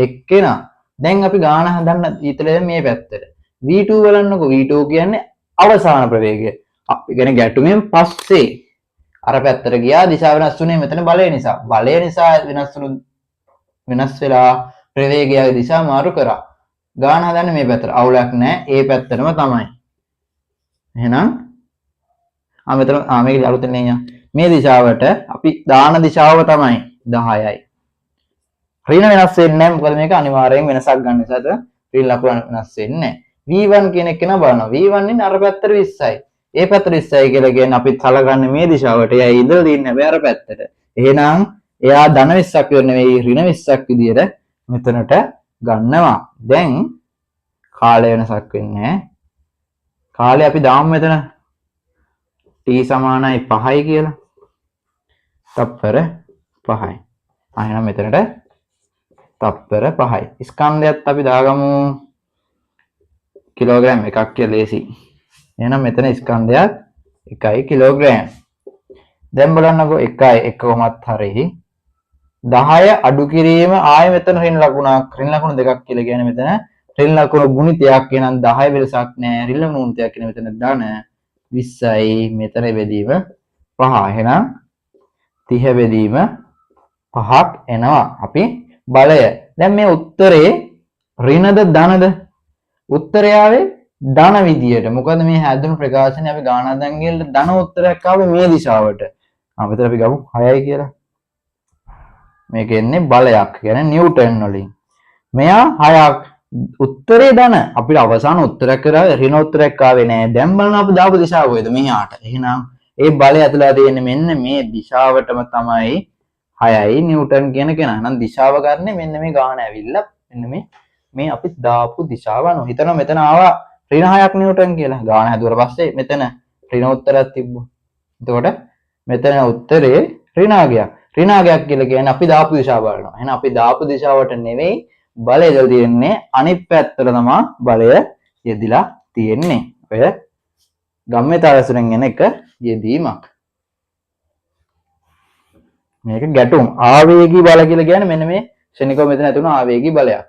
A: එක්කෙනා. දැන් අපි ගාන හදන්න ඊතලෙන් මේ පැත්තට. v2 බලන්නකෝ. v2 කියන්නේ අවසාන ප්‍රවේගය. අපි කියන්නේ ගැටුමෙන් පස්සේ අර පැත්තට ගියා දිශාව වෙනස් වුණේ මෙතන බලය නිසා. බලය නිසා වෙනස් වෙලා ප්‍රවේගයේ දිශා මාරු කරා. ගාන හදන්න මේ පැත්තට. අවුලක් නැහැ. ඒ පැත්තටම තමයි. එහෙනම් මෙතන මේක අලුතෙන් නේ මේ දිශාවට අපි දාන දිශාව තමයි 10යි. ඍණ වෙනස් වෙන්නේ නැහැ. මොකද මේක අනිවාර්යෙන් වෙනසක් ගන්න නිසා ඍණ ලකුණ වෙනස් වෙන්නේ නැහැ. v1 කියන එක නා බලනවා. v1 ඉන්නේ අර පැත්තට 20යි. ඒ පැත්තට ඉස්සයි කියලා කියන්නේ අපි සලකන්නේ මේ දිශාවට. එයා ඉඳලා තින්නේ බෑර පැත්තට. එහෙනම් එයා ධන 20ක් විතර නෙවෙයි ඍණ 20ක් විදියට මෙතනට ගන්නවා. දැන් කාලය වෙනසක් වෙන්නේ නැහැ. කාලය අපි දාමු මෙතන t සමානයි 5යි කියලා. තප්පර 5යි. එහෙනම් මෙතනට තප්පර 5යි. ස්කන්ධයත් අපි දාගමු කිලෝග්‍රෑම් එකක් කියලා ලේසි. එහෙනම් මෙතන ස්කන්ධයක් 1 කිලෝග්‍රෑම්. දැන් බලන්නකෝ 1 කොහොමත් හරි 10 අඩු කිරීම ආයෙ මෙතන ඍණ ලකුණක් ඍණ ලකුණු දෙකක් කියලා කියන්නේ මෙතන ඍණ ලකුණු ගුණිතයක් එහෙනම් 10 වෙලසක් නෑ ඍණ ලකුණු ගුණිතයක් කියන මෙතන ධන 20යි මෙතන බෙදීම 5 එහෙනම් 30 බෙදීම 5ක් එනවා අපි බලය දැන් මේ උත්තරේ ඍණද ධනද උත්තරය ආවේ ධන විදියට මොකද මේ හැදුණු ප්‍රකාශනේ අපි ගාණක් දැන් ගිහලා ධන උත්තරයක් ආවේ මේ දිශාවට මෙතන අපි ගමු 6යි කියලා මේක එන්නේ බලයක් කියන්නේ නිව්ටන් වලින් මෙයා 6ක් උත්තරේ ධන අපිට අවසාන උත්තරයක් කරාවේ ඍණ උත්තරයක් ආවේ නෑ දැන් බලන්න අපි දාපු දිශාව කොහෙද මෙහාට එහෙනම් ඒ බලය ඇතුළේ තියෙන්නේ මෙන්න මේ දිශාවටම තමයි 6යි නිව්ටන් කියන කෙනා නම් දිශාව ගන්න මෙන්න මේ ගාණ ඇවිල්ලා මෙන්න මේ අපි දාපු දිශාව අනුව හිතනවා මෙතන ආවා ඍණ 6ක් නිව්ටන් කියලා ගාණ හැදුවට පස්සේ මෙතන ඍණ උත්තරයක් තිබ්බා එතකොට මෙතන උත්තරේ ඍණාගයක් ඍණාගයක් කියලා කියන්නේ අපි දාපු දිශාව බලනවා. එහෙනම් අපි දාපු දිශාවට නෙවෙයි බලය යෙදලා තියෙන්නේ අනිත් පැත්තට තමයි බලය යෙදලා තියෙන්නේ. ඔය ගම්මිතාවසුරෙන් එන එක යෙදීමක්. මේක ගැටුම් ආවේගී බල කියලා කියන්නේ මෙන්න මේ ක්ෂණිකව මෙතන ඇතුණ ආවේගී බලයක්.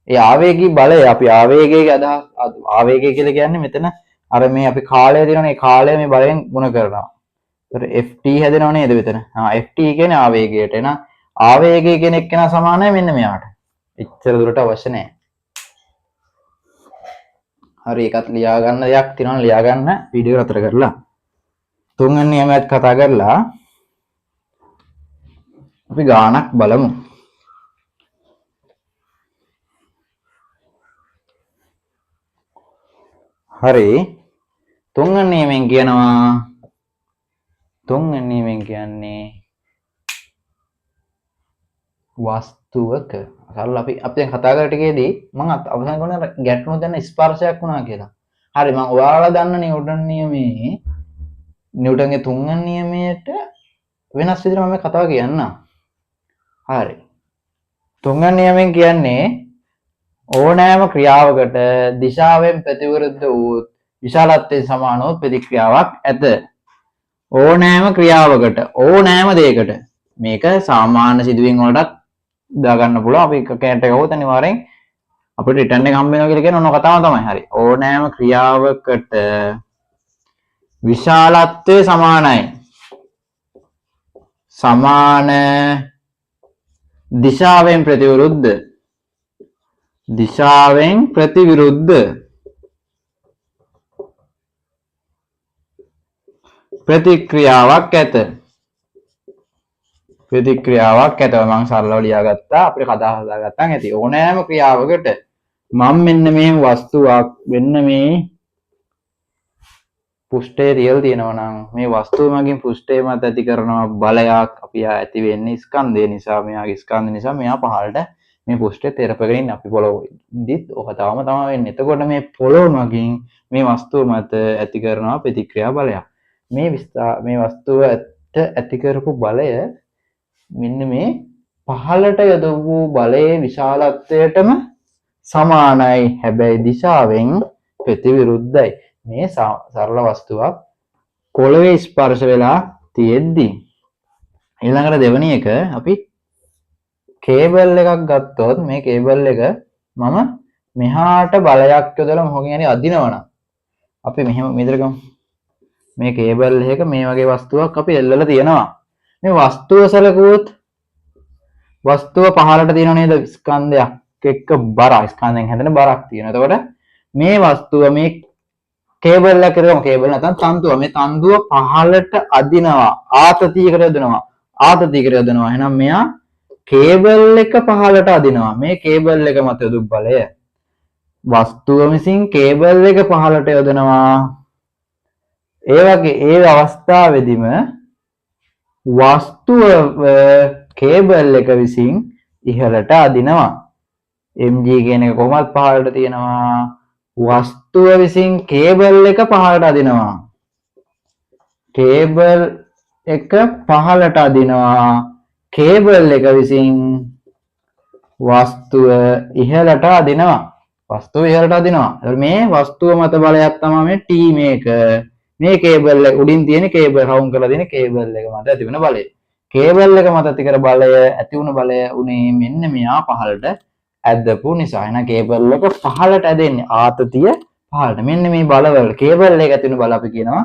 A: ඒ ආවේගී බලය අපි ආවේගයේ අදහස් ආවේගය කියලා කියන්නේ මෙතන අර මේ අපි කාලය දෙනවනේ මේ කාලය මේ බලයෙන් ගුණ කරනවා. ft හැදෙනව නේද මෙතන? ft කියන්නේ ආවේගයට. එන ආවේගය කියන එක්කෙනා සමානයි මෙන්න මෙයාට. එච්චර දුරට අවශ්‍ය නැහැ. හරි ඒකත් ලියා ගන්න දෙයක් තියෙනවා ලියා ගන්න වීඩියෝ අතර කරලා. තුන්වෙනි නියමයක් කතා කරලා අපි ගානක් බලමු. හරි තුන්වෙනි නියමෙන් කියන්නේ වස්තුවක අසල් අපි දැන් කතා කරලා ටිකේදී මම අවසන් කරන ගැටුණු දැන ස්පර්ශයක් වුණා කියලා. හරි මම ඔයාලා දන්න නිව්ටන්ගේ තුන්වෙනි නියමයට වෙනස් විදිහට මම කතාව කියන්නම්. හරි. තුන්වෙනි නියමෙන් කියන්නේ ඕනෑම ක්‍රියාවකට දිශාවෙන් ප්‍රතිවිරුද්ධ වූ විශාලත්වයෙන් සමාන වූ ප්‍රතික්‍රියාවක් ඇත. ඕනෑම ක්‍රියාවකට ඕනෑම දෙයකට මේක සාමාන්‍ය සිදුවීම් වලටත් දා ගන්න පුළුවන්. අපි කැන්ට් එක ගහුවොත් අනිවාර්යෙන් අපිට රිටර්න් එක හම්බ වෙනවා කියලා කියන ඔන්න කතාව තමයි. හරි. ඕනෑම ක්‍රියාවකට විශාලත්වය සමානයි. සමාන දිශාවෙන් ප්‍රතිවිරුද්ධ ප්‍රතික්‍රියාවක් ඇත. මම සරලව ලියාගත්තා. අපිට කතා හදාගත්තා ඇති. ඕනෑම ක්‍රියාවකට මම මෙන්න මේ වස්තුවක් වෙන්න මේ පුෂ්ඨයේ තියලා තියෙනවා නම් මේ වස්තුව මගින් පුෂ්ඨය මත ඇති කරනවා බලයක් අපි ඇති වෙන්නේ ස්කන්ධය නිසා. මෙයාගේ ස්කන්ධ නිසා මෙයා පහළට මේ පුෂ්ඨය තෙරපගෙන ඉන්නේ. අපි පොළොවේදීත් ඔක තාම තමයි වෙන්නේ. එතකොට මේ පොළොව මගින් මේ වස්තුව මත ඇති කරනවා ප්‍රතික්‍රියා බලයක්. මේ වස්තුව ඇති කරපු බලය මෙන්න මේ පහළට යොදවපු බලයේ විශාලත්වයටම සමානයි. හැබැයි දිශාවෙන් ප්‍රතිවිරුද්ධයි. මේ සරල වස්තුවක් පොළවේ ස්පර්ශ වෙලා තියෙද්දි ඊළඟට දෙවෙනි එක අපි කේබල් එකක් ගත්තොත් මේ කේබල් එක මම මෙහාට බලයක් යොදලා මොකකින් හරි අදිනවනම් අපි මෙහෙම මෙතන ගමු. මේ කේබල් එකක මේ වගේ වස්තුවක් අපි එල්ලලා තියෙනවා. මේ වස්තුව සැලකුවොත් වස්තුව පහළට තියෙනව නේද ස්කන්ධයක් එක්ක බර ස්කන්ධයෙන් හැදෙන බරක් තියෙනවා. එතකොට මේ වස්තුව මේ කේබල් එක කරමු කේබල් නැත්නම් තන්තුව මේ තන්දුව පහළට අදිනවා ආතතියකට යොදනවා. එහෙනම් මෙයා කේබල් එක පහළට අදිනවා. මේ කේබල් එක මත යොදු බලය වස්තුව විසින් කේබල් එක පහළට යොදනවා. ඒ වගේ ඒ අවස්ථාවේදීම වස්තුව කේබල් එක විසින් ඉහළට අදිනවා. mg කියන එක කොහොමද පහළට තියෙනවා? වස්තුව විසින් කේබල් එක පහළට අදිනවා. කේබල් එක පහළට අදිනවා. කේබල් එක විසින් වස්තුව ඉහළට අදිනවා. වස්තුව ඉහළට අදිනවා. මේ වස්තුව මත බලයක් තමයි මේ T මේක. මේ කේබල් එක උඩින් තියෙන කේබල් රවුන්ඩ් කරලා තියෙන කේබල් එක මත ඇති වෙන බලය. කේබල් එක මත ඇති කර බලය ඇති වුණ බලය උනේ මෙන්න මෙයා පහළට ඇදපු නිසා. එහෙනම් කේබල් එක පහළට ඇදෙන්නේ ආතතිය පහළට. මෙන්න මේ බලවල කේබල් එක ඇති වෙන බල අපි කියනවා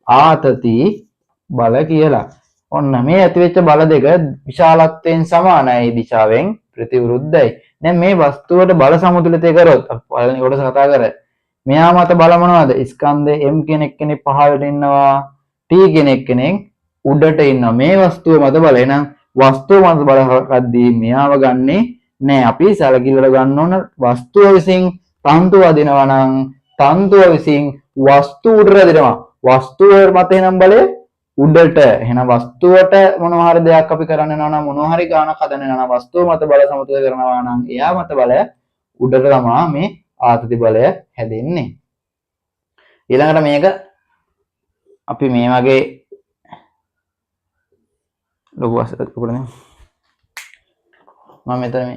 A: ආතති බල කියලා. ඔන්න මේ ඇතිවෙච්ච බල දෙක විශාලත්වයෙන් සමානයි දිශාවෙන් ප්‍රතිවිරුද්ධයි. දැන් මේ වස්තුවට බල සමතුලිතය කරොත් අපි පළවෙනි කොටස කතා කරා. මෙයා මත බල මොනවද? ස්කන්ධ M කෙනෙක් පහළට ඉන්නවා. T කෙනෙක් උඩට ඉන්නවා. මේ වස්තුව මත බල. එහෙනම් වස්තුව මත බල හරකද්දී මෙයාව ගන්නෙ නෑ. අපි සැලකිල්ලට ගන්න ඕන වස්තුව විසින් තන්තුව අදිනවා නම් තන්තුව විසින් වස්තුව උඩට අදිනවා. වස්තුව මත එනම් බලය උඩට. එහෙනම් වස්තුවට මොනවා හරි දෙයක් අපි කරන්න යනවා නම් මොනවා හරි ගානක් හදන්න යනවා නම් වස්තුව මත බල සමතුලිත කරනවා නම් එයා මත බලය උඩට තමයි මේ ආතති බලය හැදෙන්නේ. ඊළඟට මේක අපි මේ වගේ ලොකු වස්තුවක් උඩනේ මම මෙතන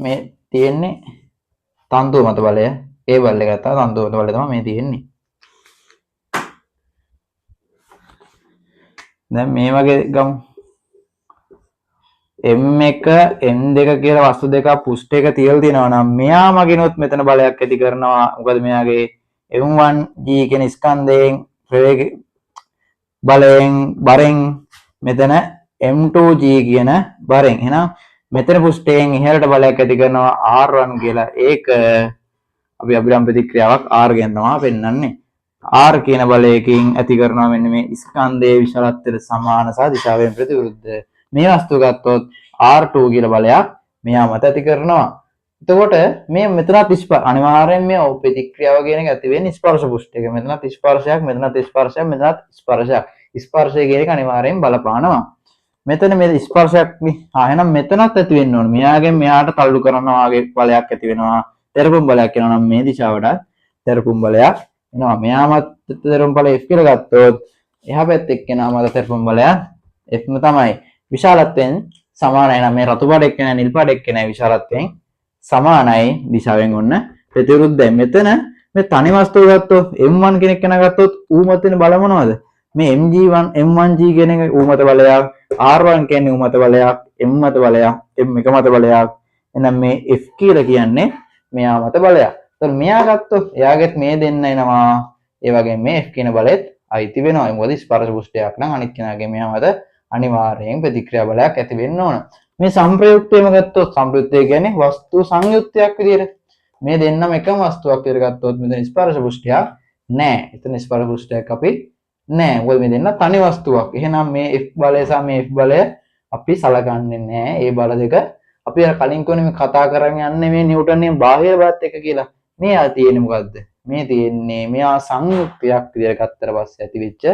A: මේ තියෙන්නේ තන්තුව මත බලය. ඒ බල එක ගත්තා තන්තුව මත බලය තමයි මේ තියෙන්නේ. දැන් මේ වගේ ගමු. M1 M2 කියලා වස්තු දෙකක් පුෂ්ඨ එක තියලා තියෙනවා නම් මෙයා මගිනුත් මෙතන බලයක් ඇති කරනවා. මොකද මෙයාගේ M1G කියන ස්කන්ධයෙන් ප්‍රවේග බලයෙන් බරෙන් මෙතන M2G කියන බරෙන්. එහෙනම් මෙතන පුෂ්ඨයෙන් ඉහළට බලයක් ඇති කරනවා R1 කියලා. ඒක අපි අභිරම ප්‍රතික්‍රියාවක් R ගන්නවා පෙන්වන්නේ. R කියන බලයකින් ඇති කරනවා මෙන්න මේ ස්කන්ධයේ විශාලත්වයට සමාන සහ දිශාවෙන් ප්‍රතිවිරුද්ධ මේ වස්තුව ගත්තොත් R2 කියලා බලයක් මෙයා මත ඇති කරනවා. එතකොට මේ මෙතනත් අනිවාර්යෙන් මේ ප්‍රතික්‍රියාව කියන එක ඇති වෙන්නේ ස්පර්ශ පුෂ්ඨයක. මෙතනත් ස්පර්ශයක්, මෙතනත් ස්පර්ශයක්, මෙතනත් ස්පර්ශයක්. ස්පර්ශය කියන එක අනිවාර්යෙන් බලපානවා. මෙතන මේ ස්පර්ශයක් එහෙනම් මෙතනත් ඇති වෙන්න ඕනේ. මෙයාගෙන් මෙයාට තල්ලු කරනවා වගේ බලයක් ඇති වෙනවා. තෙරපුම් බලයක් වෙනවා නම් මේ දිශාවට තෙරපුම් බලයක් එනවා. මෙයාමත් තෙරපුම් බලය F කියලා ගත්තොත් එහා පැත්තේ එක්කෙනා මත තෙරපුම් බලය F ම තමයි. විශාලත්වයෙන් සමානයි. නම් මේ රතු පාට එක්කෙනා නිල් පාට එක්කෙනා විශාලත්වයෙන් සමානයි දිශාවෙන් ඔන්න ප්‍රතිවිරුද්ධයි. මෙතන මේ තනි වස්තුව ගත්තොත් M1 කෙනෙක් කෙනා ගත්තොත් ඌ මත වෙන බල මොනවද? මේ MG1 M1G කියන එක ඌ මත බලයක්, R1 කියන්නේ ඌ මත බලයක්, M මත බලයක්, M1 මත බලයක්. එහෙනම් මේ F කියලා කියන්නේ මෙයා මත බලයක්. එතකොට මෙයා ගත්තොත් එයාගෙත් මේ දෙන්න එනවා. ඒ වගේම මේ F කියන බලෙත් අයිති වෙනවා. මොකද ස්පර්ශ පුෂ්ඨයක් නම් අනිත් කෙනාගේ මෙයා මත අනිවාර්යෙන් ප්‍රතික්‍රියා බලයක් ඇති වෙන්න ඕන. මේ සංප්‍රයුක්තයම ගත්තොත් සංප්‍රයුක්තය කියන්නේ වස්තු සංයුක්තයක් විදියට. මේ දෙන්නම එකම වස්තුවක් විදියට ගත්තොත් මෙතන ස්පර්ශ පුෂ්ඨයක් නැහැ. එතන ස්පර්ශ පුෂ්ඨයක් අපි නැහැ. මොකද මේ දෙන්න තනි වස්තුවක්. එහෙනම් මේ F බලය සහ මේ F බලය අපි සලකන්නේ නැහැ. ඒ බල දෙක අපි අර කලින් කොනේ මේ කතා කරගෙන යන්නේ මේ නිව්ටන්ගේ බාහිර බලත් එක කියලා. මේ ආ තියෙන්නේ මොකද්ද? මේ තියෙන්නේ මෙයා සංයුක්තයක් විදියට ගත්තට පස්සේ ඇතිවෙච්ච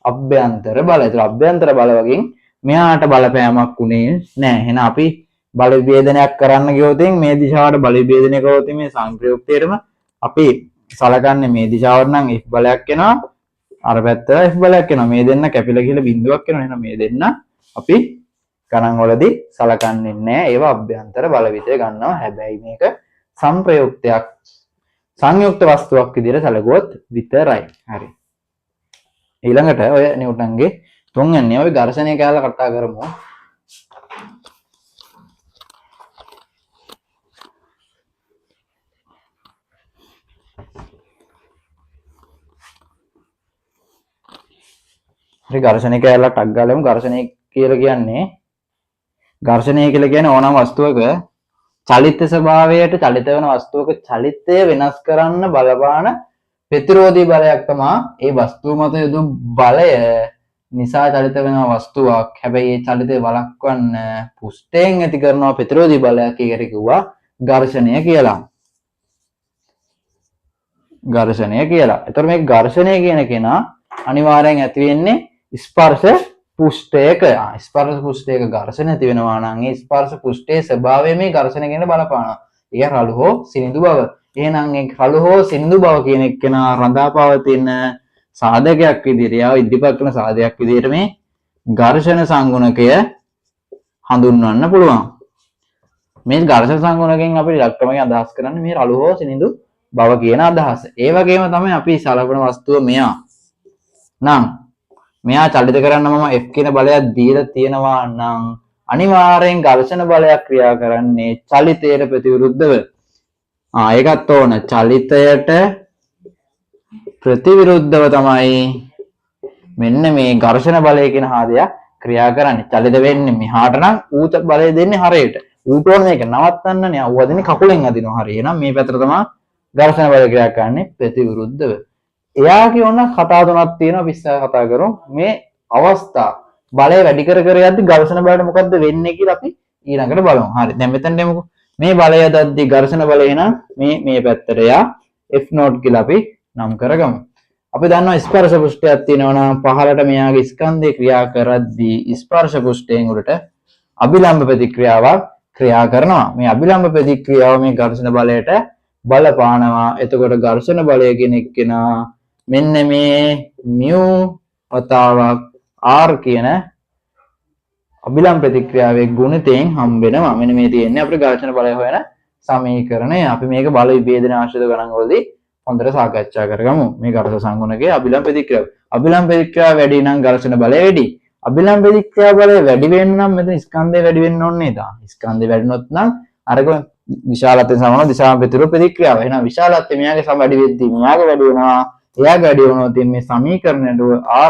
A: අභ්‍යන්තර බල. ඒතර අභ්‍යන්තර බල වගේ මෙයාට බලපෑමක් උනේ නැහැ. එහෙනම් අපි බල විභේදනයක් කරන්න ගියොත් මේ දිශාවට බල විභේදනය කරොත් මේ සංප්‍රයුක්තයටම අපි සලකන්නේ මේ දිශාවට නම් F බලයක් එනවා. අර පැත්ත F බලයක් එනවා. මේ දෙන්න කැපිලා කියලා බිඳුවක් එනවා. එහෙනම් මේ දෙන්න අපි ගණන් වලදී සලකන්නේ නැහැ. ඒවා අභ්‍යන්තර බල විදියට ගන්නවා. හැබැයි මේක සංප්‍රයුක්තයක් සංයුක්ත වස්තුවක් විදියට සැලකුවොත් විතරයි. හරි. ඊළඟට ඔය නිව්ටන්ගේ තුන්වෙනි ඔය ඝර්ෂණය කියලා කතා කරමු. හරි ඝර්ෂණය කියලා ටග් ගාලමු. ඝර්ෂණය කියලා කියන්නේ ඕනම වස්තුවක චලිත ස්වභාවයට චලිත වෙන වස්තුවක චලිතය වෙනස් කරන්න බලපාන ප්‍රතිරෝධී බලයක් තමයි ඒ වස්තුව මත යොදු බලය නිසා චලිත වෙන වස්තුවක්. හැබැයි ඒ චලිතය වළක්වන්න පුෂ්ඨයෙන් ඇති කරන ප්‍රතිරෝධී බලයක් ඒකට කිව්වා ඝර්ෂණය කියලා. ඝර්ෂණය කියලා. ඒතර මේ ඝර්ෂණය කියන කෙනා අනිවාර්යෙන් ඇති වෙන්නේ ස්පර්ශ පුෂ්ඨයක. ස්පර්ශ පුෂ්ඨයක ඝර්ෂණ ඇති වෙනවා නම් ඒ ස්පර්ශ පුෂ්ඨයේ ස්වභාවය මේ ඝර්ෂණ කියන බලපානවා. ඒ රළු හෝ සිනිඳු බව. එහෙනම් ඒ රළු හෝ සිනිඳු බව කියන එක්කෙනා රඳාපවතින සාධකයක් විදිහට යා ඉදිරිපත් කරන සාධකයක් විදිහට මේ ඝර්ෂණ සංගුණකය හඳුන්වන්න පුළුවන්. මේ ඝර්ෂණ සංගුණකයෙන් අපි ඉලක්කමකින් අදහස් කරන්නේ මේ රළු හෝ සිනිඳු බව කියන අදහස. ඒ වගේම තමයි අපි සලකන වස්තුව මෙයා. නම් මෙයා චලිත කරන්න මම F කියන බලයක් දීලා තියෙනවා නම් අනිවාර්යෙන් ඝර්ෂණ බලයක් ක්‍රියා කරන්නේ චලිතයට ප්‍රතිවිරුද්ධව. ඒකත් ඕන. චලිතයට ප්‍රතිවිරුද්ධව තමයි මෙන්න මේ ඝර්ෂණ බලය කියන ආදයක් ක්‍රියා කරන්නේ. චලිත වෙන්නේ මෙහාට නම් ඌත බලය දෙන්නේ හරයට. ඌට ඕන මේක නවත්තන්නනේ. ඌ අදින්නේ කකුලෙන් අදිනවා හරිය. එහෙනම් මේ පැත්තට තමයි ඝර්ෂණ බලය ක්‍රියා කරන්නේ ප්‍රතිවිරුද්ධව. එයාගේ ඕන කතා තුනක් තියෙනවා අපි ඉස්සර කතා කරමු. මේ අවස්ථා බලය වැඩි කර කර යද්දි ඝර්ෂණ බලයට මොකද්ද වෙන්නේ කියලා අපි ඊළඟට බලමු. හරි. දැන් මෙතනට එමුකෝ. මේ බලය දද්දි ඝර්ෂණ බලය නම් මේ පැත්තට යා F0 කියලා අපි නම් කරගමු. අපි දන්නවා ස්පර්ශ පුෂ්ඨයක් තියෙනවා නම් පහළට මෙයාගේ ස්කන්ධේ ක්‍රියා කරද්දී ස්පර්ශ පුෂ්ඨයෙන් උඩට අභිලම්බ ප්‍රතික්‍රියාවක් ක්‍රියා කරනවා. මේ අභිලම්බ ප්‍රතික්‍රියාව මේ ඝර්ෂණ බලයට බලපානවා. එතකොට ඝර්ෂණ බලය කියන එක්කෙනා මෙන්න මේ mu වතාවක් r කියන අභිලම්බ ප්‍රතික්‍රියාවේ ගුණිතයෙන් හම්බ වෙනවා. මෙන්න මේ තියෙන්නේ අපේ ඝර්ෂණ බලය හොයන සමීකරණය. අපි මේක බල විභේදන ආශ්‍රිත ගණන් වලදී හොඳට සාකච්ඡා කරගමු. මේ ඝර්ෂණ සංගුණකයේ අභිලම්බ ප්‍රතික්‍රියාව. අභිලම්බ ප්‍රතික්‍රියාව වැඩි නම් ඝර්ෂණ බලය වැඩි. අභිලම්බ ප්‍රතික්‍රියාව බලය වැඩි වෙන්න නම් මෙතන ස්කන්ධය වැඩි වෙන්න ඕනේ නේද? ස්කන්ධය වැඩිනොත් නම් අරක විශාලත්වයෙන් සමාන දිශාව ප්‍රතිරූප ප්‍රතික්‍රියාව. එහෙනම් විශාලත්වය මෙයාගේ සම වැඩි වෙද්දී මෙයාගේ වැඩි වෙනවා. එයාගේ වැඩි වෙනොත් මේ සමීකරණයට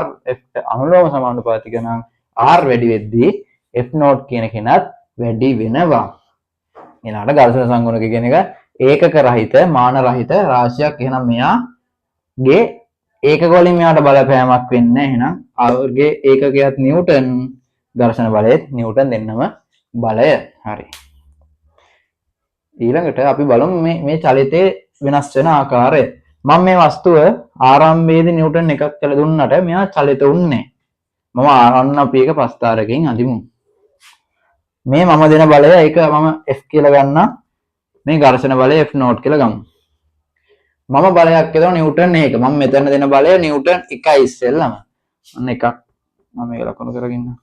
A: r f අනුලෝම සමානුපාතික නම් r වැඩි වෙද්දී f0 කියන කෙනත් වැඩි වෙනවා. ඊළඟට ඝර්ෂණ සංගුණක කියන එක ඒකක රහිත මාන රහිත රාශියක්. එහෙනම් මෙයාගේ ඒකක වලින් මෙයාට බලපෑමක් වෙන්නේ නැහැ. එහෙනම් ආවර්ගයේ ඒකකයක් නිව්ටන්, ඝර්ෂණ බලයත් නිව්ටන් දෙන්නම බලය. හරි. ඊළඟට අපි බලමු මේ චලිතයේ වෙනස් වෙන ආකාරය. මම මේ වස්තුව ආරම්භයේදී නිව්ටන් එකක් කියලා දුන්නට මෙයා චලිත වුන්නේ. මම අන්න අපි එක ප්‍රස්ථාරකයෙන් අදිමු. මේ මම දෙන බලය ඒක මම F කියලා ගන්නම්. මේ ඝර්ෂණ බලය F0 කියලා ගමු. මම බලයක් කියනවා නිව්ටන් එක. මම මෙතන දෙන බලය නිව්ටන් 1යි ඉස්සෙල්ලම. අන්න එකක් මම මේක ලකුණු කරගන්න.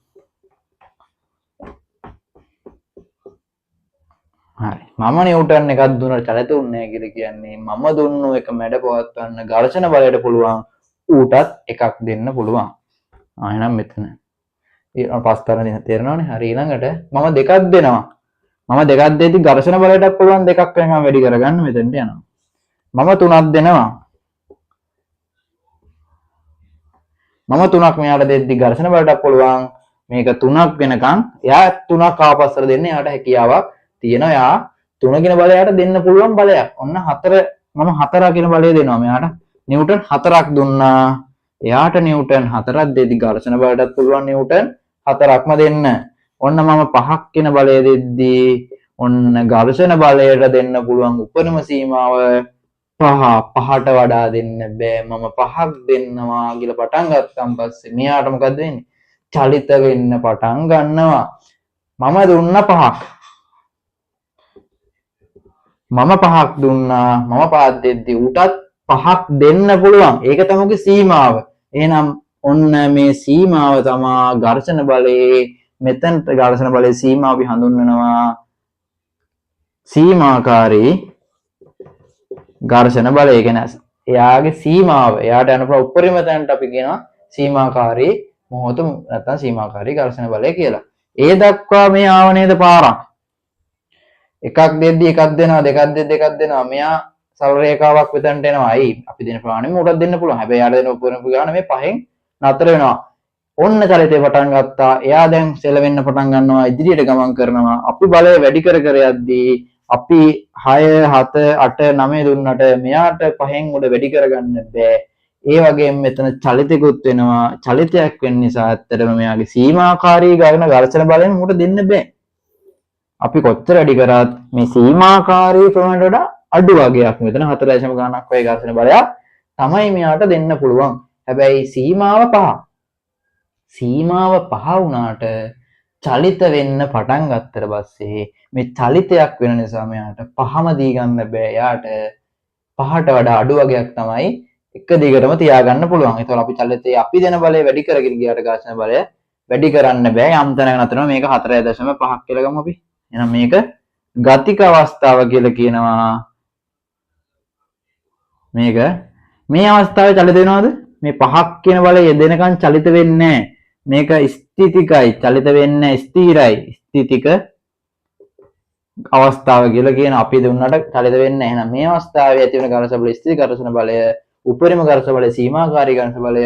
A: හරි. මම නිව්ටන් එකක් දුන්නා චලිත උන්නේ කියලා කියන්නේ මම දුන්නු එක මැඩ පවත්වන්න ඝර්ෂණ බලයට පුළුවන් ඌටත් එකක් දෙන්න පුළුවන්. එහෙනම් මෙතන පස්තරන තේරෙනවනේ. හරි. ඊළඟට මම දෙකක් දෙනවා. මම දෙකක් දෙද්දි ඝර්ෂණ බලයටත් පුළුවන් දෙකක් වෙනකම් වැඩි කරගන්න මෙතෙන්ට යනවා. මම තුනක් දෙනවා. මම තුනක් මෙයාට දෙද්දි ඝර්ෂණ බලයටත් පුළුවන් මේක තුනක් වෙනකම් එයා තුනක් ආපස්සට දෙන්න එයාට හැකියාවක් තියෙනවා. එයා 3 කියන බලයට දෙන්න පුළුවන් බලයක්. ඔන්න 4 මම 4 කියන බලය දෙනවා මෙයාට. නිව්ටන් 4ක් දුන්නා. එයාට නිව්ටන් 4ක් දෙද්දි ඝර්ෂණ බලයටත් පුළුවන් නිව්ටන් 4ක්ම දෙන්න. ඔන්න මම 5ක් කියන බලය දෙද්දී ඔන්න ඝර්ෂණ බලයට දෙන්න පුළුවන් උපරිම සීමාව 5ට වඩා දෙන්න බෑ. මම 5ක් දෙන්නවා කියලා පටන් ගත්තන් පස්සේ මෙයාට මොකද වෙන්නේ? චලිත වෙන්න පටන් ගන්නවා. මම දුන්න 5ක්. මම 5ක් දුන්නා. මම 5ක් දෙද්දී උටත් 5ක් දෙන්න පුළුවන්. ඒක තමයි සීමාව. එහෙනම් ඔන්න මේ සීමාව තමයි ඝර්ෂණ බලයේ මෙතන ඝර්ෂණ බලයේ සීමාව අපි හඳුන්වනවා සීමාකාරී ඝර්ෂණ බලය. කියන්නේ එයාගේ සීමාව එයාට යන උපරිම තැනට අපි කියනවා සීමාකාරී මොහොත නැත්නම් සීමාකාරී ඝර්ෂණ බලය කියලා. ඒ දක්වා මේ ආව නේද පාරක්. එකක් දෙද්දි එකක් දෙනවා, දෙකක් දෙද්දි එකක් දෙනවා. මෙයා සරල රේඛාවක් වෙතන්ට එනවා. අයි අපි දෙන ප්‍රමාණය උඩට දෙන්න පුළුවන්. හැබැයි යාට දෙන උපරිම ගාන මේ 5න් නතර වෙනවා. ඔන්න චලිතේ පටන් ගත්තා. එයා දැන් සෙලවෙන්න පටන් ගන්නවා, ඉදිරියට ගමන් කරනවා. අපි බලය වැඩි කර කර යද්දී අපි 6 7 8 9 දුන්නට මෙයාට 5න් උඩ වැඩි කරගන්න බෑ. ඒ වගේම මෙතන චලිතෙකුත් වෙනවා. චලිතයක් වෙන්න නිසා ඇත්තටම මෙයාගේ සීමාකාරී ඝර්ෂණ බලයෙන් උඩ දෙන්න බෑ. අපි කොච්චර වැඩි කරත් මේ සීමාකාරී ප්‍රමාණයට වඩා අඩු වගේක් මෙතන 4 දශම ගණනක් වගේ ඝර්ෂණ බලයක් තමයි මෙයාට දෙන්න පුළුවන්. හැබැයි සීමාව 5. සීමාව 5 වුණාට චලිත වෙන්න පටන් ගත්තට පස්සේ මේ චලිතයක් වෙන නිසා මෙයාට 5ම දී ගන්න බෑ. එයාට 5ට වඩා අඩු වගයක් තමයි එක දිගටම තියාගන්න පුළුවන්. ඒතකොට අපි චලිතේ අපි දෙන බලය වැඩි කරගෙන ගියාට ඝර්ෂණ බලය වැඩි කරන්න බෑ. යම් තැනක නතරම මේක 4.5 කියලා ගමු අපි. එහෙනම් මේක ගතික අවස්ථාව කියලා කියනවා. මේක මේ අවස්ථාවේ චලිත වෙනවද? මේ 5ක් කියන බලය යෙදෙනකන් චලිත වෙන්නේ නැහැ. මේක ස්ථිතිකයි, චලිත වෙන්නේ ස්ථිරයි. ස්ථිතික අවස්ථාව කියලා කියන අපි දුන්නට චලිත වෙන්නේ නැහැ. එහෙනම් මේ අවස්ථාවේ ඇති වෙන ඝර්ෂණ බල ස්ථිර ඝර්ෂණ බලය, උපරිම ඝර්ෂණ බලය, සීමාකාරී ඝර්ෂණ බලය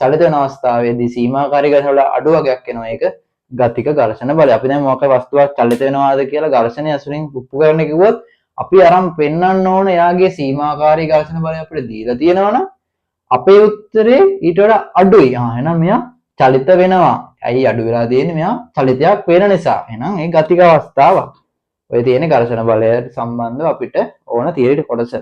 A: චලිත වෙන අවස්ථාවේදී සීමාකාරී ඝර්ෂණ වල අඩු වගයක් එනවා. ඒක ගතික ඝර්ෂණ බලය. අපි දැන් මොකක් වස්තුවක් චලිත වෙනවාද කියලා ඝර්ෂණය අසුරින් උප්පු කරන්න කිව්වොත් අපි අරන් පෙන්වන්න ඕන එයාගේ සීමාකාරී ඝර්ෂණ බලය අපිට දීලා තියෙනවනම් අපේ උත්තරේ ඊට වඩා අඩුයි. එහෙනම් මෙයා චලිත වෙනවා. ඇයි අඩු වෙලා තියෙන්නේ? මෙයා චලිතයක් වෙන නිසා. එහෙනම් ඒ ගතික අවස්ථාවක්. ඔය තියෙන ඝර්ෂණ බලය සම්බන්ධව අපිට ඕන තියරි කොටස.